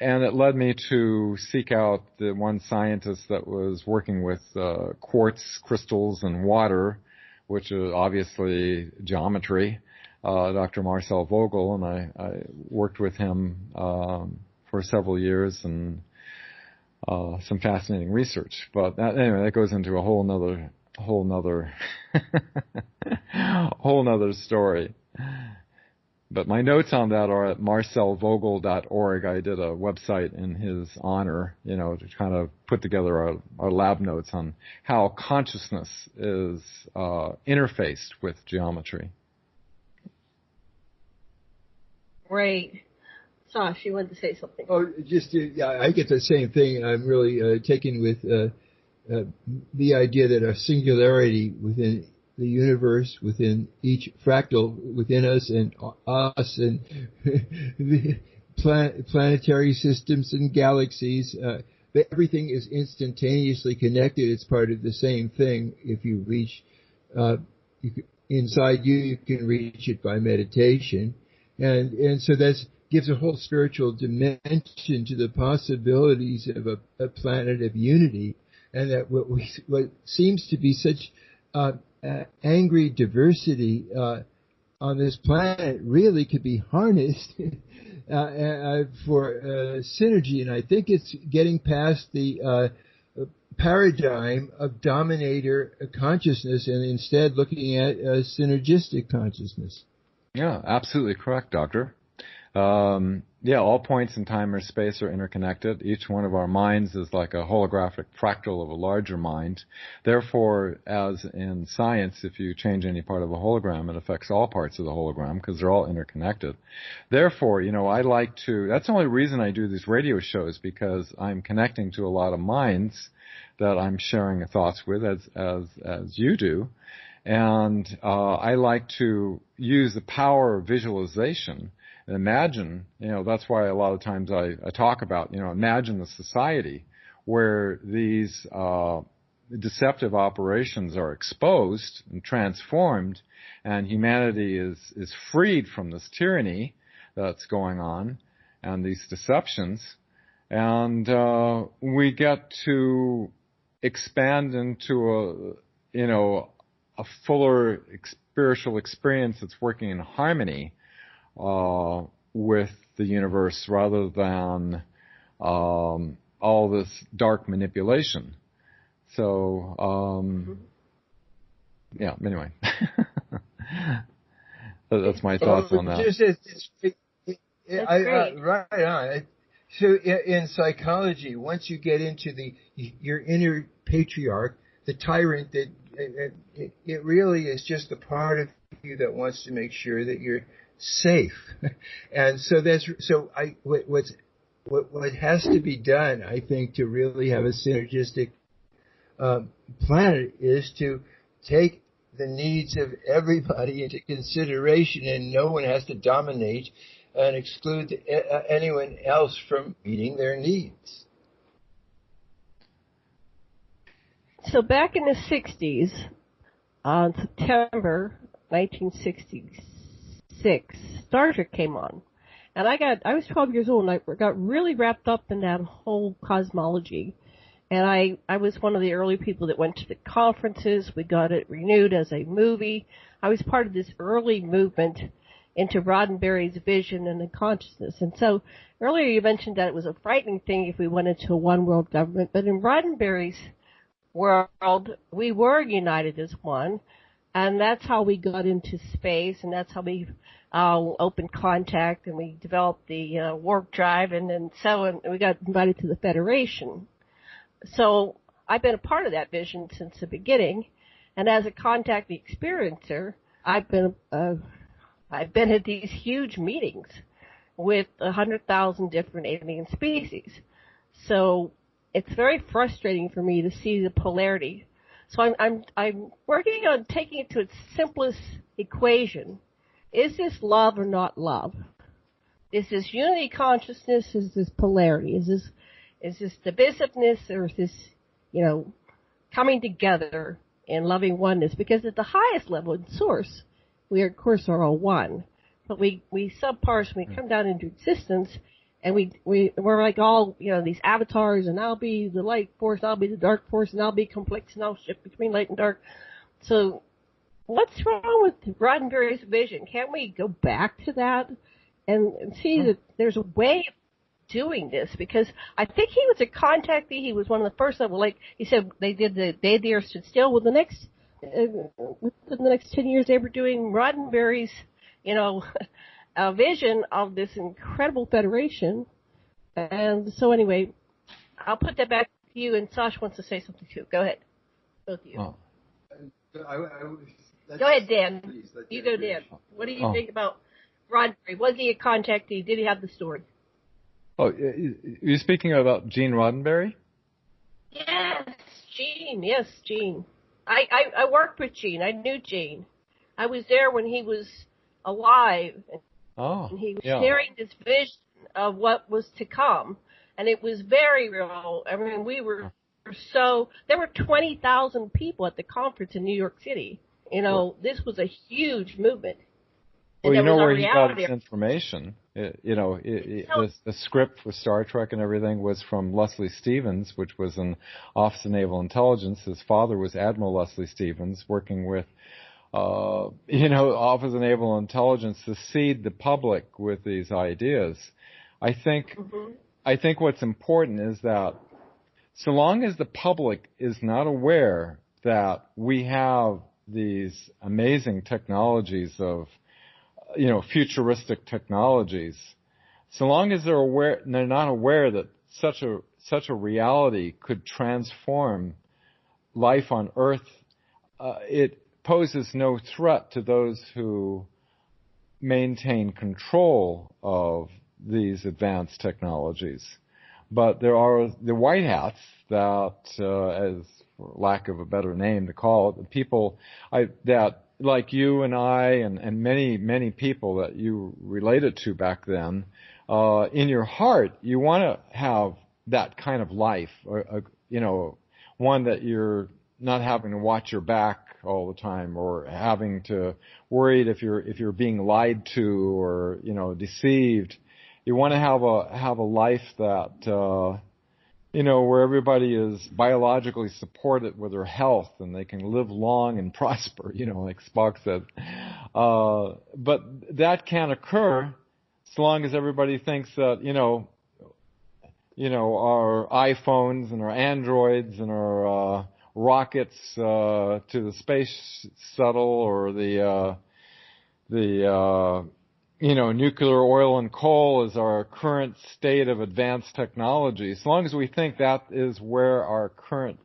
And it led me to seek out the one scientist that was working with quartz crystals and water, which is obviously geometry, Dr. Marcel Vogel, and I worked with him for several years and some fascinating research. But anyway, that goes into a whole nother story. But my notes on that are at marcelvogel.org. I did a website in his honor, to kind of put together our lab notes on how consciousness is interfaced with geometry. Right. Sash, you wanted to say something. Oh, I get the same thing. I'm really taken with the idea that a singularity within the universe, within each fractal within us and the planetary systems and galaxies, everything is instantaneously connected. It's part of the same thing. If you reach inside you can reach it by meditation, and so that's gives a whole spiritual dimension to the possibilities of a planet of unity, and that what seems to be such angry diversity on this planet really could be harnessed for synergy. And I think it's getting past the paradigm of dominator consciousness and instead looking at synergistic consciousness. Yeah, absolutely correct, Doctor. All points in time or space are interconnected. Each one of our minds is like a holographic fractal of a larger mind. Therefore, as in science, if you change any part of a hologram, it affects all parts of the hologram because they're all interconnected. Therefore, that's the only reason I do these radio shows, because I'm connecting to a lot of minds that I'm sharing thoughts with as you do. And I like to use the power of visualization. Imagine, that's why a lot of times I talk about, imagine the society where these deceptive operations are exposed and transformed, and humanity is freed from this tyranny that's going on and these deceptions, and we get to expand into a fuller spiritual experience that's working in harmony with the universe, rather than all this dark manipulation. So, anyway. That's my thoughts on that. Right on. So in psychology, once you get into your inner patriarch, the tyrant, that it really is just the part of you that wants to make sure that you're safe. And so what has to be done, I think, to really have a synergistic planet is to take the needs of everybody into consideration, and no one has to dominate and exclude anyone else from meeting their needs. So back in the 60s, on September 1966, Star Trek came on. And I was 12 years old, and I got really wrapped up in that whole cosmology. And I was one of the early people that went to the conferences. We got it renewed as a movie. I was part of this early movement into Roddenberry's vision and the consciousness. And so earlier you mentioned that it was a frightening thing if we went into a one-world government. But in Roddenberry's world, we were united as one. And that's how we got into space, and that's how we opened contact, and we developed the warp drive, and so on. We got invited to the Federation. So I've been a part of that vision since the beginning, and as a contact experiencer, I've been at these huge meetings with 100,000 different alien species. So it's very frustrating for me to see the polarity. So I'm working on taking it to its simplest equation. Is this love or not love? Is this unity consciousness? Is this polarity? Is this divisiveness, or is this, coming together in loving oneness? Because at the highest level in source, we of course are all one. But we subparse, we come down into existence, and we're like all, these avatars, and I'll be the light force, I'll be the dark force, and I'll be complex, and I'll shift between light and dark. So what's wrong with Roddenberry's vision? Can't we go back to that and see that there's a way of doing this? Because I think he was a contactee. He was one of the first that, like he said, they did the Day the Earth Stood Still. Within the next 10 years, they were doing Roddenberry's, a vision of this incredible federation. And so anyway, I'll put that back to you, and Sash wants to say something too. Go ahead. Both of you. Oh. Go ahead, Dan. You go, Dan. What do you think about Roddenberry? Was he a contactee? Did he have the story? Oh, you're speaking about Gene Roddenberry? Yes, Gene. Yes, Gene. I worked with Gene. I knew Gene. I was there when he was alive. And he was sharing this vision of what was to come. And it was very real. I mean, there were 20,000 people at the conference in New York City. This was a huge movement. Well, where he got his information The script for Star Trek and everything was from Leslie Stevens, which was an Office of Naval Intelligence. His father was Admiral Leslie Stevens, working with, Office of Naval Intelligence to seed the public with these ideas. I think what's important is that so long as the public is not aware that we have these amazing technologies of, futuristic technologies, so long as they're not aware that such a reality could transform life on Earth, it poses no threat to those who maintain control of these advanced technologies. But there are the white hats that, as for lack of a better name to call it, the people that, like you and I and many, many people that you related to back then, in your heart, you want to have that kind of life, one that you're not having to watch your back all the time or having to worried if you're being lied to or, deceived. You want to have a life that, where everybody is biologically supported with their health and they can live long and prosper, like Spock said. But that can't occur so long as everybody thinks that, our iPhones and our Androids and our rockets to the space shuttle or the nuclear oil and coal is our current state of advanced technology. As long as we think that is where our current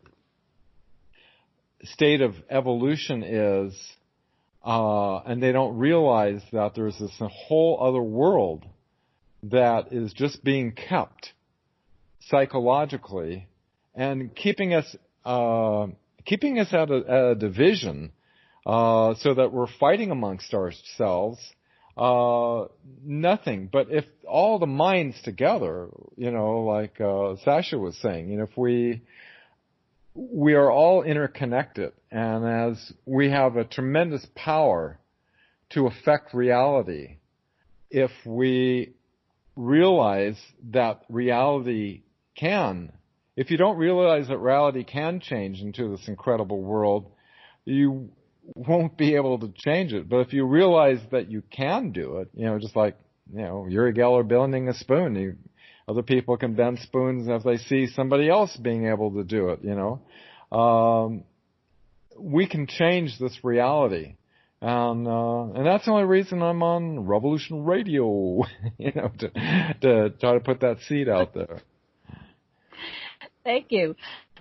state of evolution is, and they don't realize that there's this whole other world that is just being kept psychologically and keeping us at a division, so that we're fighting amongst ourselves. Nothing. But if all the minds together, like Sasha was saying, if we are all interconnected, and as we have a tremendous power to affect reality, if we realize that reality can, if you don't realize that reality can change into this incredible world, you won't be able to change it. But if you realize that you can do it, just like, Uri Geller bending a spoon, other people can bend spoons if they see somebody else being able to do it, we can change this reality. And that's the only reason I'm on Revolution Radio, to try to put that seed out there. Thank you.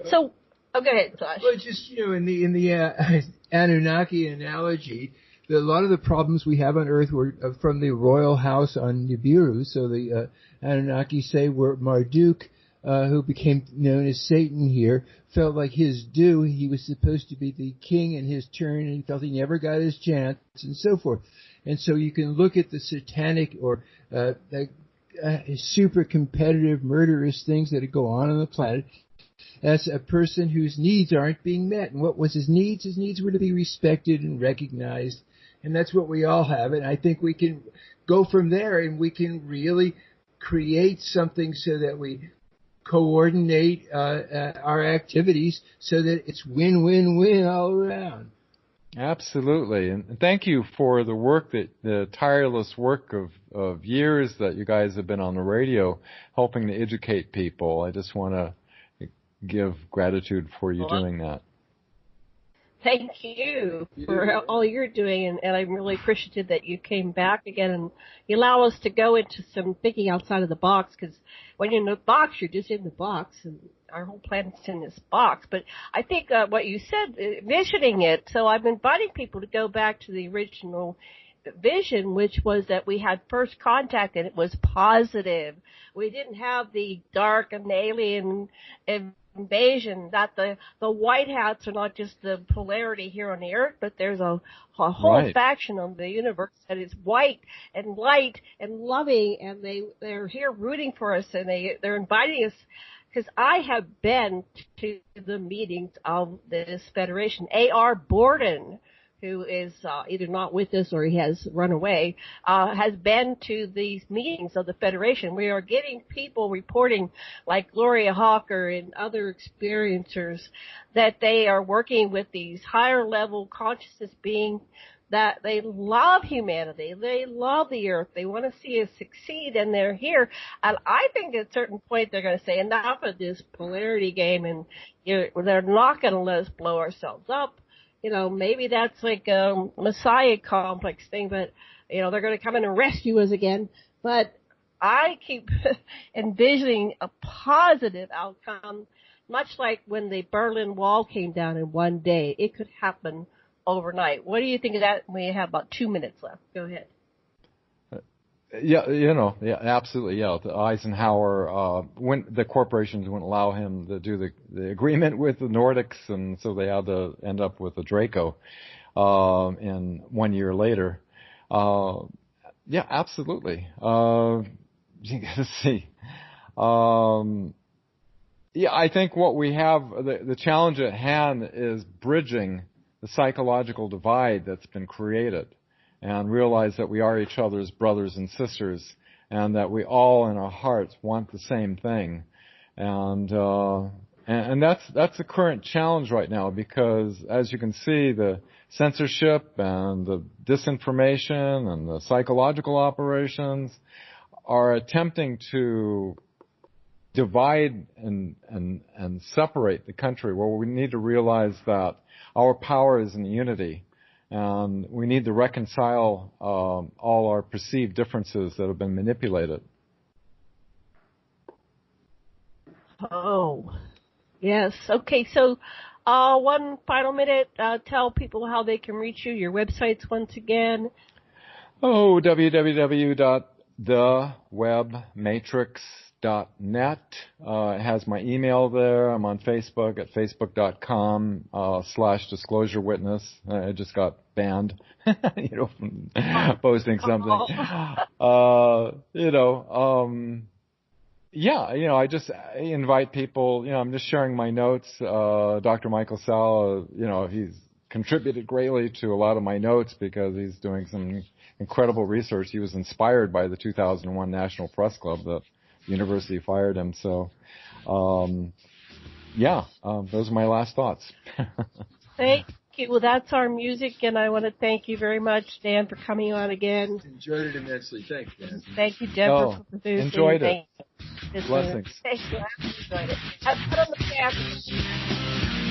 So, go ahead, Josh. Well, just, in the Anunnaki analogy, a lot of the problems we have on Earth were from the royal house on Nibiru. So the Anunnaki say were Marduk, who became known as Satan here, felt like his due. He was supposed to be the king in his turn, and he felt he never got his chance, and so forth. And so you can look at the satanic or super competitive, murderous things that go on the planet as a person whose needs aren't being met. And what was his needs? His needs were to be respected and recognized. And that's what we all have. And I think we can go from there and we can really create something so that we coordinate our activities so that it's win-win-win all around. Absolutely. And thank you for the tireless work of years that you guys have been on the radio helping to educate people. I just want to give gratitude for you doing that. Thank you for all you're doing, and I'm really appreciative that you came back again and you allow us to go into some thinking outside of the box, because when you're in the box, you're just in the box, and our whole planet's in this box. But I think what you said, visioning it, so I'm inviting people to go back to the original vision, which was that we had first contact and it was positive. We didn't have the dark and alien invasion, that the white hats are not just the polarity here on the earth, but there's a whole faction of the universe that is white and light and loving, and they're here rooting for us, and they're inviting us, because I have been to the meetings of this federation. A.R. Borden, who is either not with us or he has run away, has been to these meetings of the Federation. We are getting people reporting, like Gloria Hawker and other experiencers, that they are working with these higher level consciousness beings, that they love humanity, they love the earth, they want to see us succeed, and they're here. And I think at a certain point they're going to say, enough of this polarity game, and they're not going to let us blow ourselves up. Maybe that's like a Messiah complex thing, but, they're going to come in and rescue us again. But I keep envisioning a positive outcome, much like when the Berlin Wall came down in one day. It could happen overnight. What do you think of that? We have about 2 minutes left. Go ahead. Yeah, absolutely. Yeah, Eisenhower, when the corporations wouldn't allow him to do the agreement with the Nordics, and so they had to end up with the Draco, and 1 year later. Yeah, absolutely. You gotta see. Yeah, I think what we have, the challenge at hand is bridging the psychological divide that's been created, and realize that we are each other's brothers and sisters, and that we all in our hearts want the same thing. And that's the current challenge right now, because as you can see, the censorship and the disinformation and the psychological operations are attempting to divide and separate the country, where we need to realize that our power is in unity, and we need to reconcile all our perceived differences that have been manipulated. Oh, yes. Okay, so one final minute. Tell people how they can reach you, your websites once again. Oh, www.thewebmatrix.net. It has my email there. I'm on Facebook at facebook.com/disclosure witness. I just got banned, from posting something. I just invite people, I'm just sharing my notes. Dr. Michael Salla, he's contributed greatly to a lot of my notes because he's doing some incredible research. He was inspired by the 2001 National Press Club that the university fired him. So, those are my last thoughts. Thank you. Well, that's our music, and I want to thank you very much, Dan, for coming on again. Enjoyed it immensely. Thanks, Dan. Thank you, Deborah, for producing. Enjoyed it. Blessings. Thank you. I enjoyed it. Put on the camera.